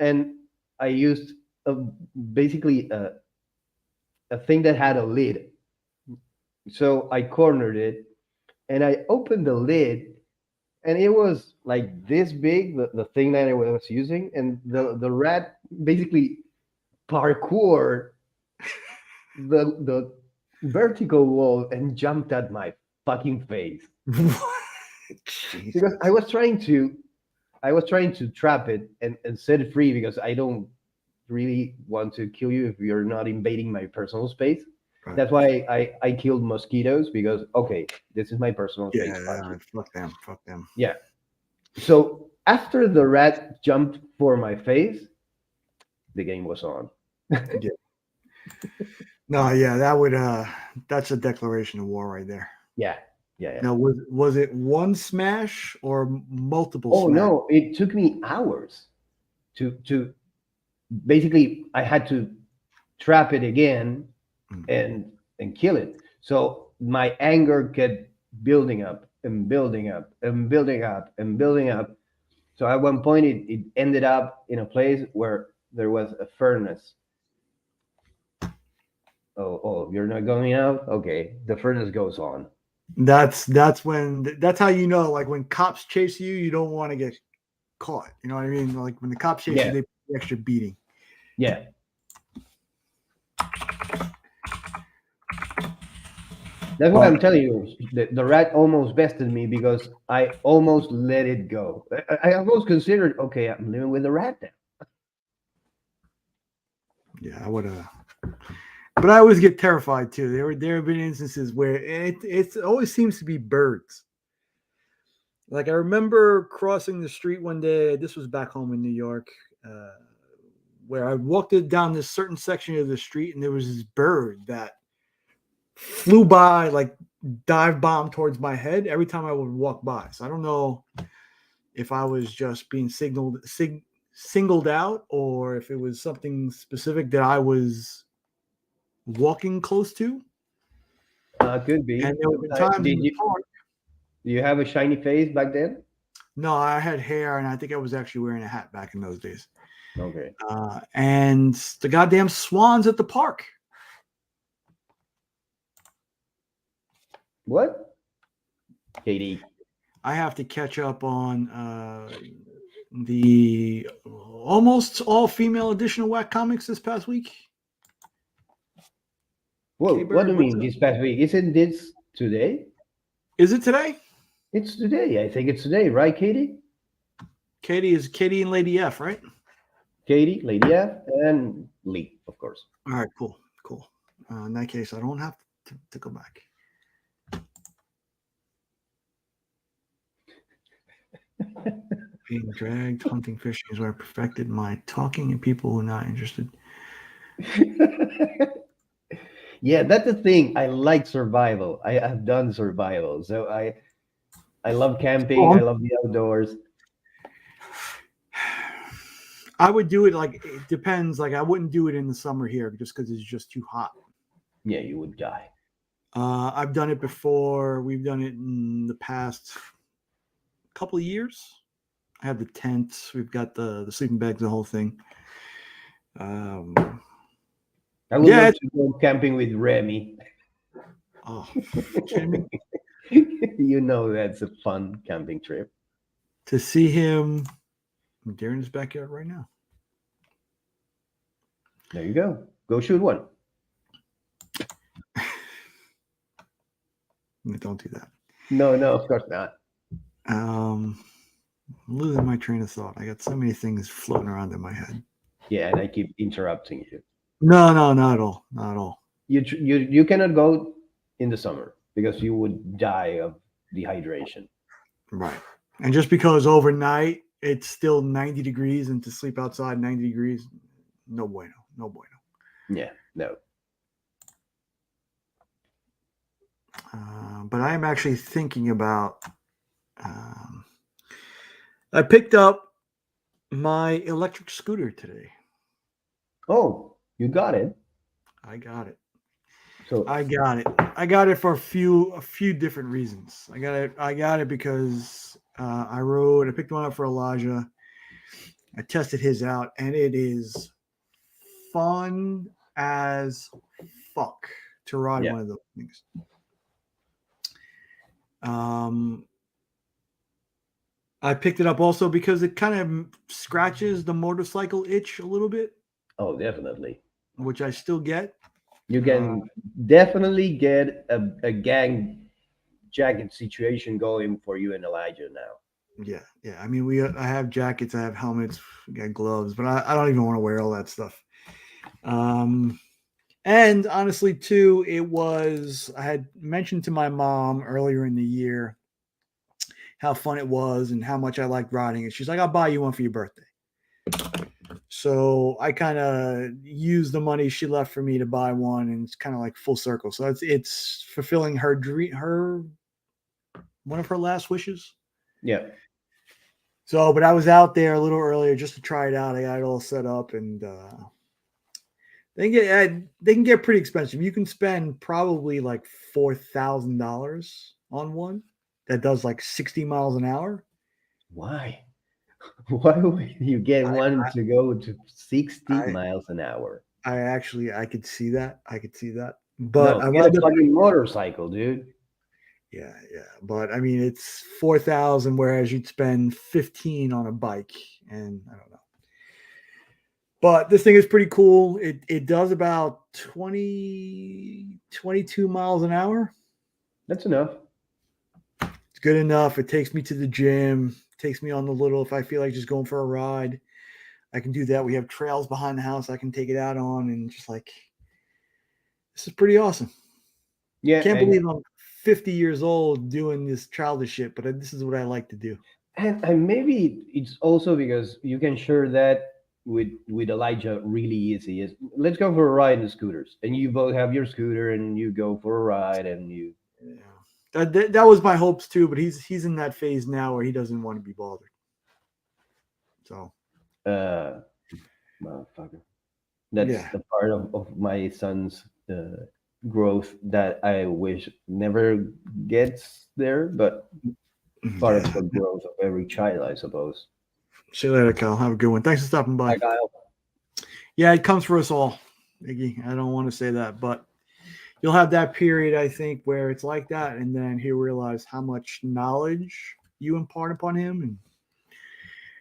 and I used basically a thing that had a lid. So I cornered it and I opened the lid, and it was like this big, the thing that I was using, and the rat basically parkoured the vertical wall and jumped at my fucking face Jeez. because I was trying to trap it and set it free because I don't really want to kill you if you're not invading my personal space. Right. That's why I killed mosquitoes because okay, this is my personal space. Yeah, fuck them. Fuck them. Yeah. So after the rat jumped for my face, the game was on. No, yeah, that would that's a declaration of war right there. Yeah. Yeah. Now, was it one smash or multiple Oh smash? no, it took me hours to basically I had to trap it again and kill it. So my anger kept building up and building up and building up and building up. So at one point it ended up in a place where there was a furnace. Oh, you're not going out? Okay, the furnace goes on. That's how you know, like when cops chase you, you don't want to get caught. You know what I mean? Like when the cops chase you, they put the extra beating. Yeah. That's what I'm telling you. The rat almost bested me because I almost let it go. I almost considered, okay, I'm living with the rat now. Yeah, I would have. But I always get terrified too. There have been instances where it always seems to be birds. Like I remember crossing the street one day. This was back home in New York, where I walked down this certain section of the street, and there was this bird that flew by, like dive bomb towards my head every time I would walk by. So I don't know if I was just being singled out, or if it was something specific that I was walking close to. Could be. And there were times in the park. Do you have a shiny face back then? No, I had hair, and I think I was actually wearing a hat back in those days. Okay. And the goddamn swans at the park. What? Katie. I have to catch up on the almost all-female edition of Whack Comics this past week. Whoa, K-Bird, what do you what's mean up? this past week? Isn't this today? Is it today? It's today. I think it's today, right, Katie? Katie and Lady F, right? Katie, Lady F, and Lee, of course. All right, cool. In that case, I don't have to go back. Being dragged, hunting, fishing is where I perfected my talking, and people who are not interested. Yeah, that's the thing. I like survival. I have done survival, so I love camping. I love the outdoors. I would do it, like, it depends. Like, I wouldn't do it in the summer here just because it's just too hot. Yeah, you would die. I've done it before. We've done it in the past couple of years. I have the tent. We've got the sleeping bags, the whole thing. I would love to go camping with Remy. Oh, kidding me? You know that's a fun camping trip. To see him, they're in his backyard right now. There you go. Go shoot one. Don't do that. No, of course not. I'm losing my train of thought. I got so many things floating around in my head. Yeah, and I keep interrupting you. No, not at all. Not at all. You cannot go in the summer because you would die of dehydration. Right. And just because overnight it's still 90 degrees and to sleep outside 90 degrees, no bueno. No bueno. Yeah, no. But I am actually thinking about. I picked up my electric scooter today. Oh, you got it. I got it. So I got it. I got it for a few different reasons. I got it because I picked one up for Elijah, I tested his out, and it is fun as fuck to ride Yeah. one of those things. Um, I picked it up also because it kind of scratches the motorcycle itch a little bit, Oh, definitely. which I still get. You can definitely get a gang jacket situation going for you and Elijah now. Yeah. I mean, I have jackets, I have helmets, we got gloves, but I don't even want to wear all that stuff. And honestly, too, I had mentioned to my mom earlier in the year how fun it was and how much I liked riding it. She's like, I'll buy you one for your birthday. So I kind of used the money she left for me to buy one, and it's kind of like full circle. So it's fulfilling her dream, one of her last wishes. Yeah. So, but I was out there a little earlier just to try it out. I got it all set up, and they can get pretty expensive. You can spend probably like $4,000 on one that does like 60 miles an hour. Why? Why would you get I one to go to 60 I, miles an hour? I could see that. But No, I get a wound up, fucking motorcycle, dude. yeah. But I mean, it's 4,000, whereas you'd spend 15 on a bike, and I don't know. But this thing is pretty cool. It does about 22 miles an hour. That's enough. It's good enough. It takes me to the gym, takes me on the little, if I feel like just going for a ride, I can do that. We have trails behind the house I can take it out on, and just like, this is pretty awesome. Yeah, Can't believe I'm 50 years old doing this childish shit, but this is what I like to do. and maybe it's also because you can share that with Elijah really easy. Is let's go for a ride in the scooters, and you both have your scooter, and you go for a ride, and you. Yeah. That was my hopes too, but he's in that phase now where he doesn't want to be bothered. So, Motherfucker. That's yeah. the part of my son's growth that I wish never gets there, but part of the growth of every child, I suppose. See you later, Kyle. Have a good one. Thanks for stopping by. Hi, Kyle. Yeah, it comes for us all, Iggy. I don't want to say that, but you'll have that period, I think, where it's like that, and then he'll realize how much knowledge you impart upon him, and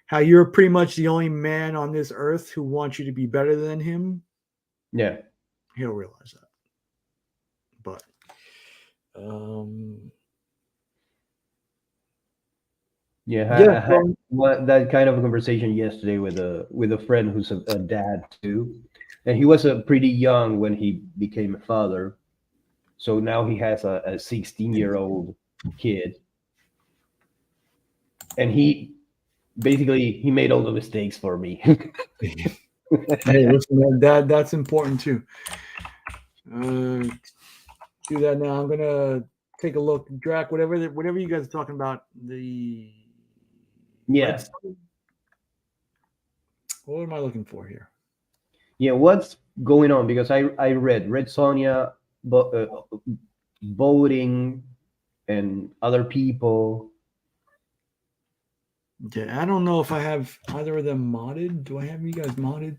how you're pretty much the only man on this earth who wants you to be better than him. Yeah. He'll realize that. But Yeah, I had that kind of a conversation yesterday with a friend who's a dad too, and he was pretty young when he became a father. So now he has a 16-year-old kid, and he basically he made all the mistakes for me. hey, listen, that's important too. Do that now. I'm gonna take a look, Drac. Whatever you guys are talking about, the Yeah. What am I looking for here? Yeah, what's going on? Because I read Red Sonja voting and other people. Yeah, I don't know if I have either of them modded. Do I have you guys modded?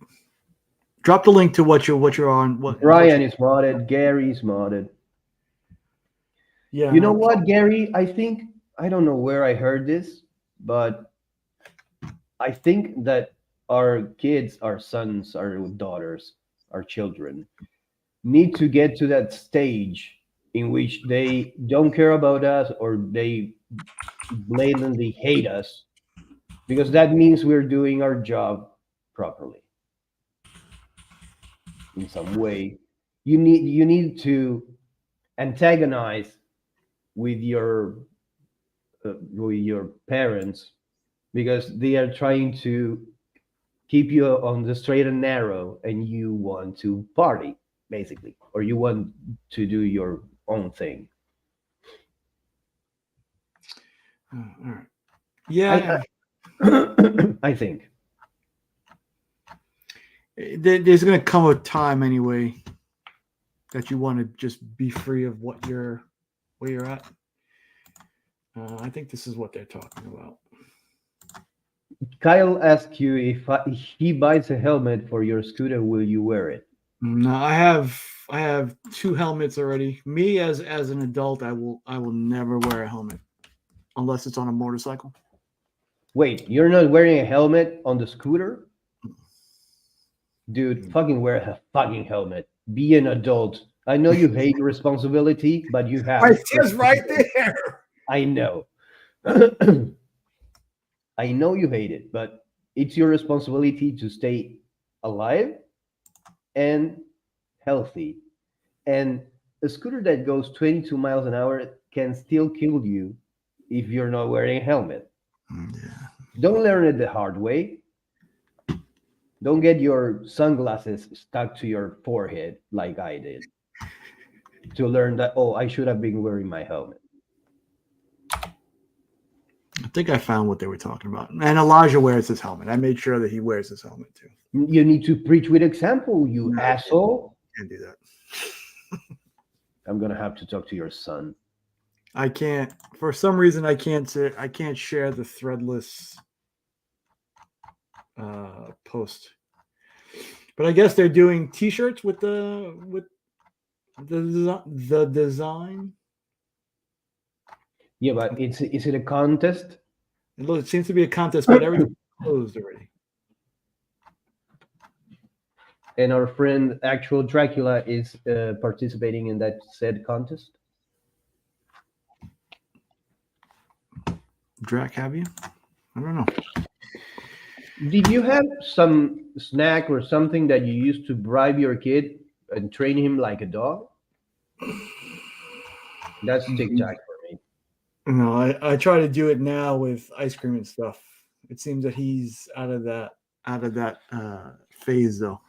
Drop the link to what you're on. Brian is modded. Gary's modded. Yeah. You know what, Gary? I think I don't know where I heard this, but I think that our kids, our sons, our daughters, our children need to get to that stage in which they don't care about us or they blatantly hate us, because that means we're doing our job properly in some way. You need to antagonize with your parents, because they are trying to keep you on the straight and narrow, and you want to party basically, or you want to do your own thing. All right. Yeah. I think there's going to come a time anyway that you want to just be free of where you're at. I think this is what they're talking about. Kyle asked you if he buys a helmet for your scooter, will you wear it? No, I have two helmets already. Me as an adult, I will never wear a helmet unless it's on a motorcycle. Wait, you're not wearing a helmet on the scooter? Dude, fucking wear a fucking helmet. Be an adult. I know you hate responsibility, but you have. It's just right there. I know. I know you hate it, but it's your responsibility to stay alive and healthy. And a scooter that goes 22 miles an hour can still kill you if you're not wearing a helmet. Yeah. Don't learn it the hard way. Don't get your sunglasses stuck to your forehead like I did to learn that, oh, I should have been wearing my helmet. I think I found what they were talking about. And Elijah wears his helmet. I made sure that he wears his helmet too. You need to preach with example, you No, asshole. Can't do that. I'm going to have to talk to your son. I can't. For some reason, I can't share the threadless post. But I guess they're doing T-shirts with the design. Yeah, but is it a contest? It seems to be a contest, but everything's closed already. And our friend Actual Dracula is participating in that said contest. Drac, have you? I don't know. Did you have some snack or something that you used to bribe your kid and train him like a dog? That's TikTok for me. No, I try to do it now with ice cream and stuff. It seems that he's out of that phase though.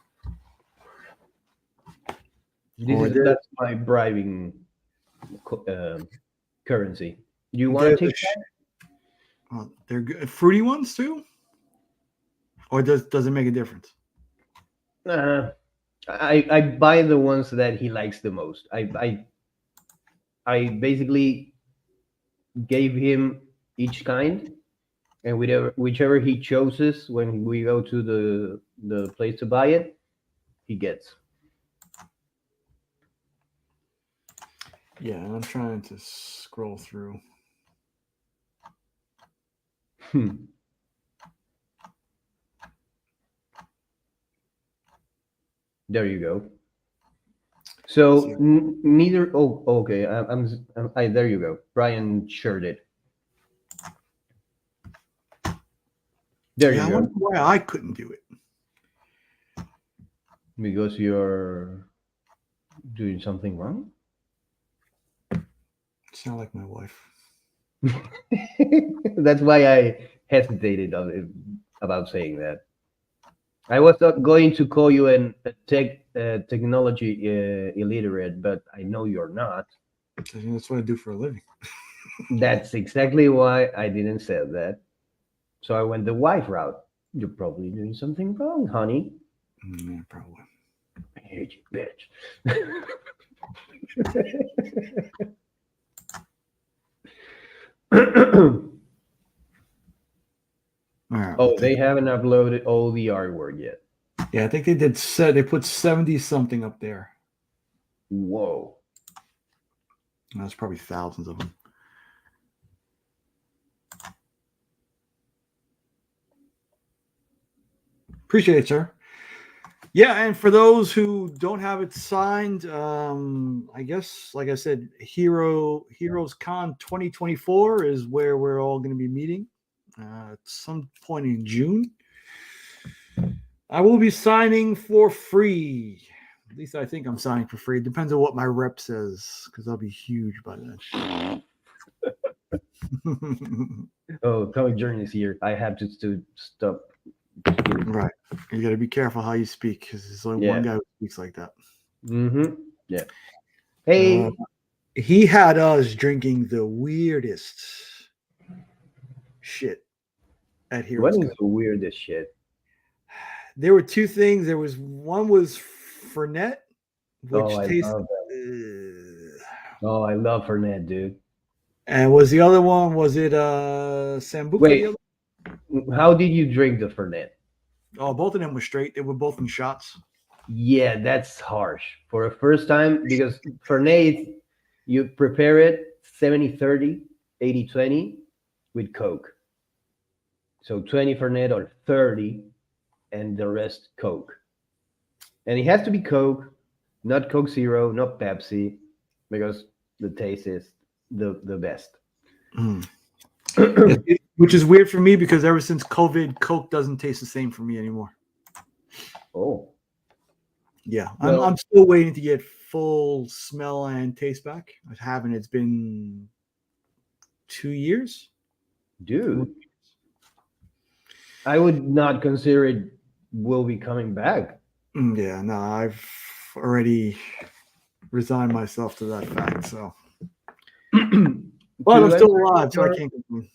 That's my bribing currency. Do you want to take that? They're good. Fruity ones too, or does it make a difference? I buy the ones that he likes the most. I basically gave him each kind, and whichever he chooses when we go to the place to buy it, he gets. Yeah, and I'm trying to scroll through. There you go. So neither. Oh, okay. There you go. Brian shared it. There you I go. wonder why I couldn't do it. Because you're doing something wrong. Sound like my wife. That's why I hesitated about saying that. I was not going to call you a technology illiterate, but I know you're not. That's what I do for a living. That's exactly why I didn't say that. So I went the wife route. You're probably doing something wrong, honey. Yeah, probably. I hate you, bitch. Right, oh, they haven't uploaded all the artwork yet. Yeah, I think they did. They put 70 something up there. Whoa, that's probably thousands of them. Appreciate it, sir. Yeah, and for those who don't have it signed, I guess, like I said, Heroes Con 2024 is where we're all going to be meeting at some point in June. I will be signing for free. At least I think I'm signing for free. It depends on what my rep says, because I'll be huge by then. Oh, Comic Journey is here. I have to stop. Right. You got to be careful how you speak, because there's only one guy who speaks like that. Mm-hmm. Yeah. Hey. He had us drinking the weirdest shit at Heroes. What is the weirdest shit? There were two things. One was Fernet, which tastes. Oh, I love Fernet, dude. And was the other one? Was it Sambuca? Wait, How did you drink the Fernet? Oh, both of them were straight. They were both in shots. Yeah, that's harsh for a first time because Fernet, you prepare it 70-30, 80-20 with Coke. So 20 Fernet or 30 and the rest Coke. And it has to be Coke, not Coke Zero, not Pepsi, because the taste is the best. Mm. Which is weird for me because ever since COVID, Coke doesn't taste the same for me anymore. Oh, Yeah, well, I'm still waiting to get full smell and taste back. I haven't. It's been 2 years. dude, I would not consider it will be coming back. Yeah, no, I've already resigned myself to that fact. So, but To I'm still answer alive, so I your- can't complain.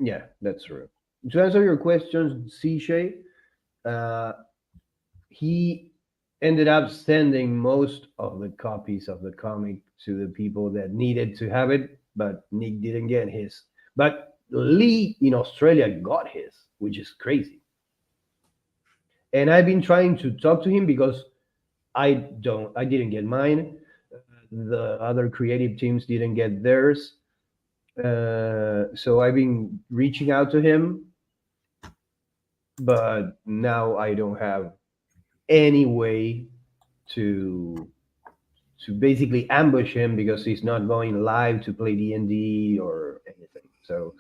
Yeah, that's true. To answer your question, CJ, uh, he ended up sending most of the copies of the comic to the people that needed to have it, but Nick didn't get his. But Lee in Australia got his, which is crazy. And I've been trying to talk to him because I didn't get mine. The other creative teams didn't get theirs. So I've been reaching out to him, but now I don't have any way to basically ambush him because he's not going live to play D&D or anything. So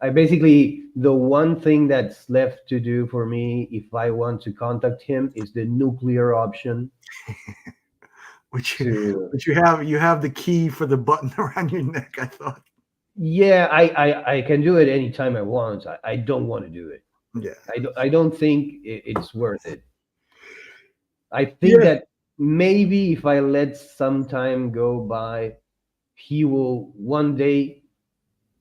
I basically the one thing that's left to do for me if I want to contact him is the nuclear option Which to you have the key for the button around your neck. I thought. yeah, I can do it anytime I want. I don't want to do it. Yeah. I don't think it's worth it. I think Yeah. that maybe if I let some time go by, he will one day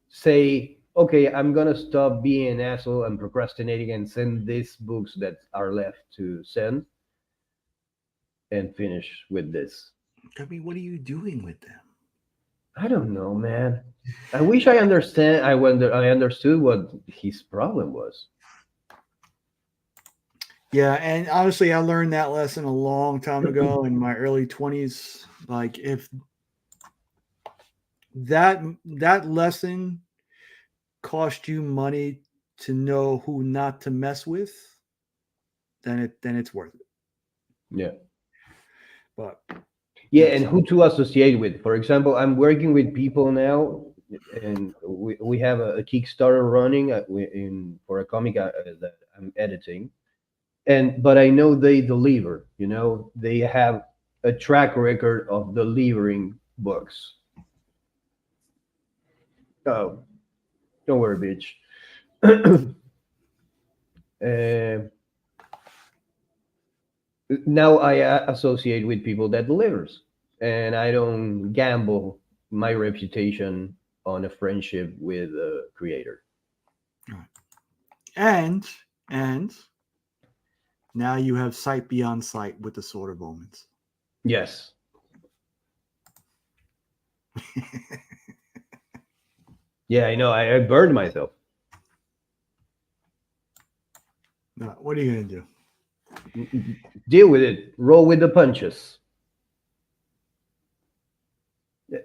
say, okay, I'm going to stop being an asshole and procrastinating and send these books that are left to send and finish with this. I mean, what are you doing with them? I don't know, man. I wish I understand. I understood what his problem was. Yeah, and honestly, I learned that lesson a long time ago in my early 20s. Like, if that lesson cost you money to know who not to mess with, then it's worth it. Yeah. But Yeah, yes. and who to associate with. For example, I'm working with people now, and we have a Kickstarter running for a comic that I'm editing, and but I know they deliver. You know, they have a track record of delivering books. Oh, don't worry, bitch. uh, Now I associate with people that delivers, and I don't gamble my reputation on a friendship with a creator. and now you have sight beyond sight with the Sword of Omens. Yes. Yeah, I know. I burned myself. Now, what are you gonna do? Deal with it. Roll with the punches.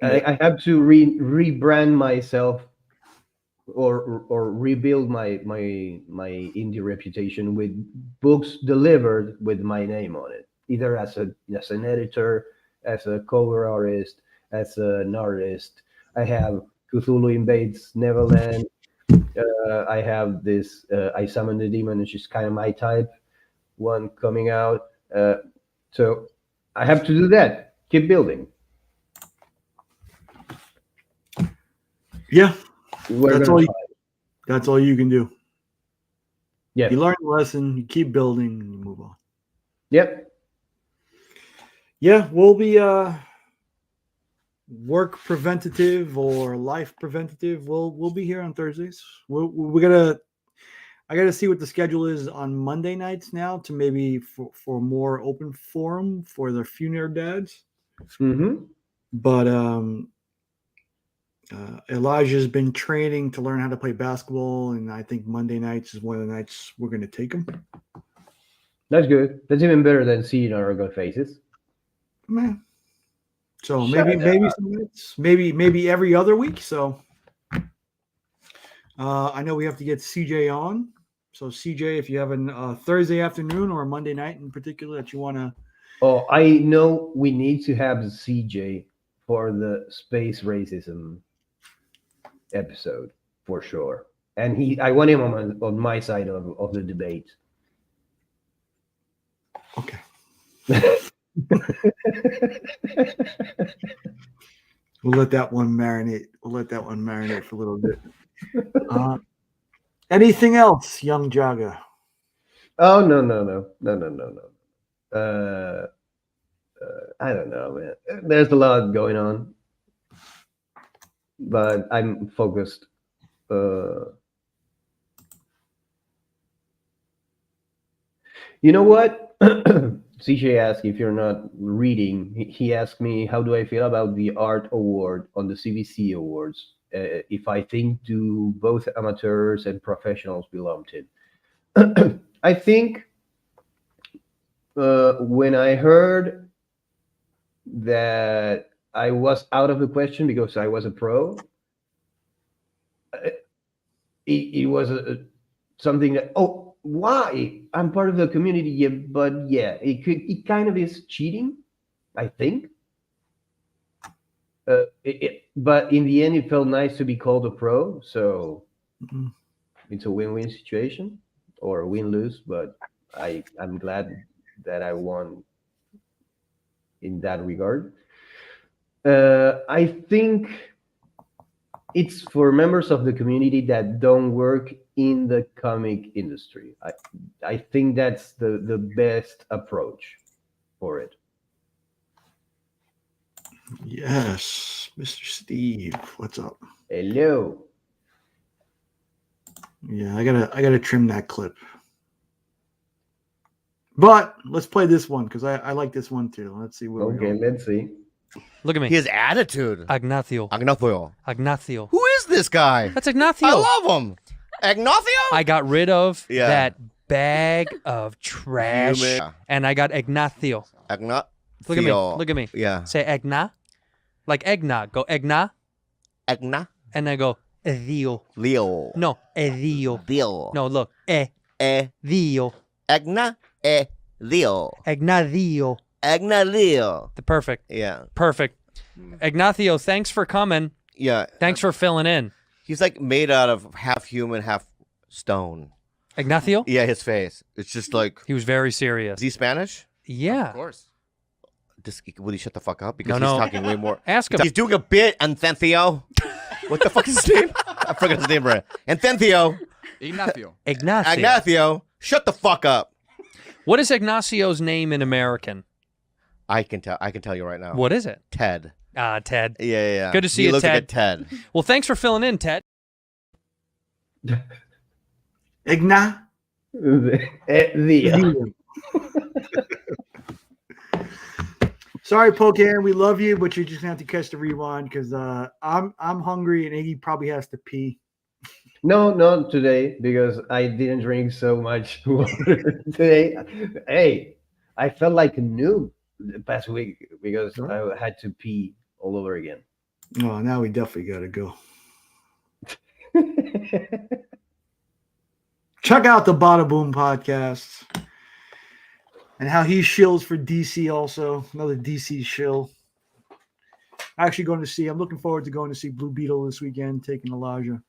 I have to rebrand myself or rebuild my indie reputation with books delivered with my name on it, either as an editor, as a cover artist, as an artist. I have Cthulhu Invades Neverland. I have this I Summon the Demon, which is kind of my type one coming out. So I have to do that. Keep building. Yeah, We're that's gonna all. try. That's all you can do. Yeah. You learn the lesson, you keep building, and you move on. Yep. Yeah, we'll be work preventative or life preventative. We'll be here on Thursdays. I gotta see what the schedule is on Monday nights now to maybe for more open forum for the funeral dads. Mm-hmm. But Elijah's been training to learn how to play basketball, and I think Monday nights is one of the nights we're going to take him. That's good. That's even better than seeing our good faces. Man. So Shut maybe some nights, maybe every other week. So I know we have to get CJ on. So CJ, if you have a Thursday afternoon or a Monday night in particular that you want to. Oh, I know we need to have CJ for the space racism episode for sure. And I want him on my side of the debate. Okay. We'll let that one marinate. For a little bit. Anything else, young Jaga? Oh no. I don't know, man. There's a lot going on, but I'm focused. You know what? CJ asked if you're not reading. He asked me, how do I feel about the art award on the CBC Awards? If I think do both amateurs and professionals belong to? I think when I heard that I was out of the question because I was a pro, it was something that, oh, why? I'm part of the community, yeah, but yeah, it kind of is cheating, I think. But in the end, it felt nice to be called a pro, so it's a win-win situation or a win-lose. But I'm glad that I won in that regard. I think it's for members of the community that don't work in the comic industry. I think that's the best approach for it. Yes, Mr. Steve, what's up? Hello. Yeah, I gotta trim that clip. But let's play this one because I like this one too. Let's see where we go. Okay, let's see. Look at me. His attitude. Ignacio. Ignacio. Who is this guy? That's Ignacio. I love him. Ignacio? I got rid of Yeah. that bag of trash, Human. and I got Ignacio. Ignacio. Look at me. Look at me. Yeah. Say egna, like eggnog. Go egna, Egna. and then go Dio. Leo. No, Dio. Leo. No, look, Dio. Egna. Leo. Ignacio. Egna Leo. The perfect. Yeah. Perfect. Ignacio, thanks for coming. Yeah. Thanks for filling in. He's like made out of half human, half stone. Ignacio? Yeah, his face. It's just like. He was very serious. Is he Spanish? Yeah. Of course. Will he shut the fuck up? Because No, he's no. talking way more. Ask him. He's doing a bit, Anthentio. What the fuck is his name? I forgot his name, bro. Anthentio. Ignacio. Ignacio. Shut the fuck up. What is Ignacio's name in American? I can tell you right now. What is it? Ted. Ted. Yeah. Good to see he you, looks Ted. like a Ted. Well, thanks for filling in, Ted. Igna. Sorry, Pocan, we love you, but you're just gonna have to catch the rewind because I'm hungry and Iggy probably has to pee. No, not today because I didn't drink so much water today. Hey, I felt like a noob the past week because I had to pee all over again. Oh, now we definitely gotta go. Check out the Bada Boom podcast and how he shills for DC also. Another DC shill. Actually I'm looking forward to going to see Blue Beetle this weekend, taking Elijah.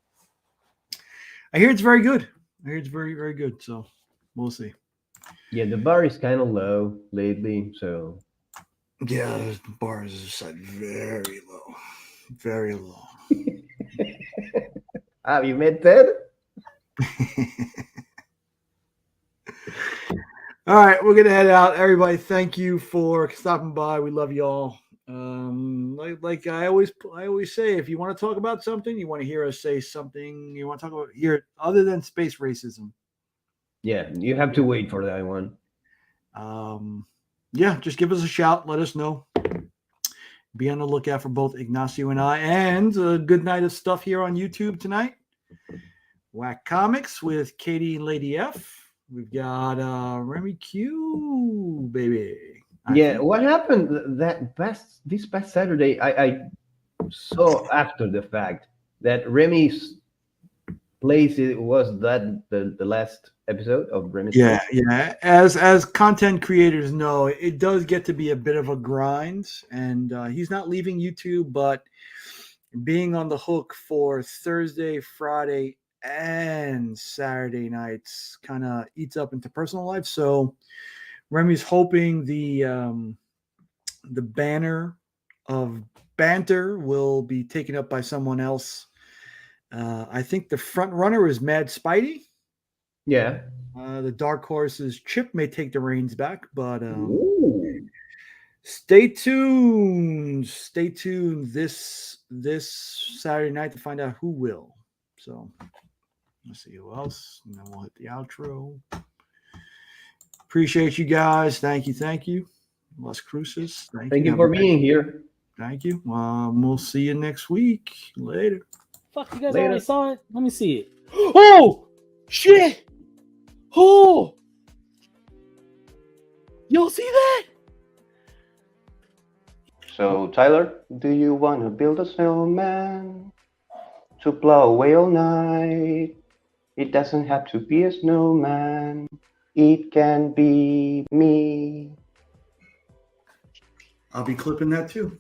I hear it's very good. I hear it's very, very good. So we'll see. Yeah, the bar is kind of low lately, so. Yeah, the bar is set very low. Very low. Have you met Ted? All right, we're gonna head out. Everybody, thank you for stopping by. We love you all. Like I always say, if you want to talk about something, you want to hear us say something, you want to talk about here other than space racism. Yeah, you have to wait for that one. Yeah, just give us a shout. Let us know. be on the lookout for both Ignacio and I, and a good night of stuff here on YouTube tonight. Whack Comics with Katie and Lady F. We've got Remy Q, baby. What happened this past Saturday? I saw after the fact that Remy's place was that the last episode of Remy's Yeah, place. yeah. As content creators know, it does get to be a bit of a grind, and he's not leaving YouTube, but being on the hook for Thursday, Friday, and Saturday nights kind of eats up into personal life. So Remy's hoping the banner of banter will be taken up by someone else. I think the front runner is Mad Spidey. Yeah. The dark horse's Chip may take the reins back, but Ooh. stay tuned. Stay tuned this Saturday night to find out who will. So let's see who else, and then we'll hit the outro. Appreciate you guys. Thank you. Las Cruces. Thank you for being here. Thank you. We'll see you next week. Later. Fuck, you guys Later. already saw it? Let me see it. Oh! Shit! Oh! Y'all see that? So, Tyler, do you want to build a snowman to plow away all night? It doesn't have to be a snowman. It can be me. I'll be clipping that too.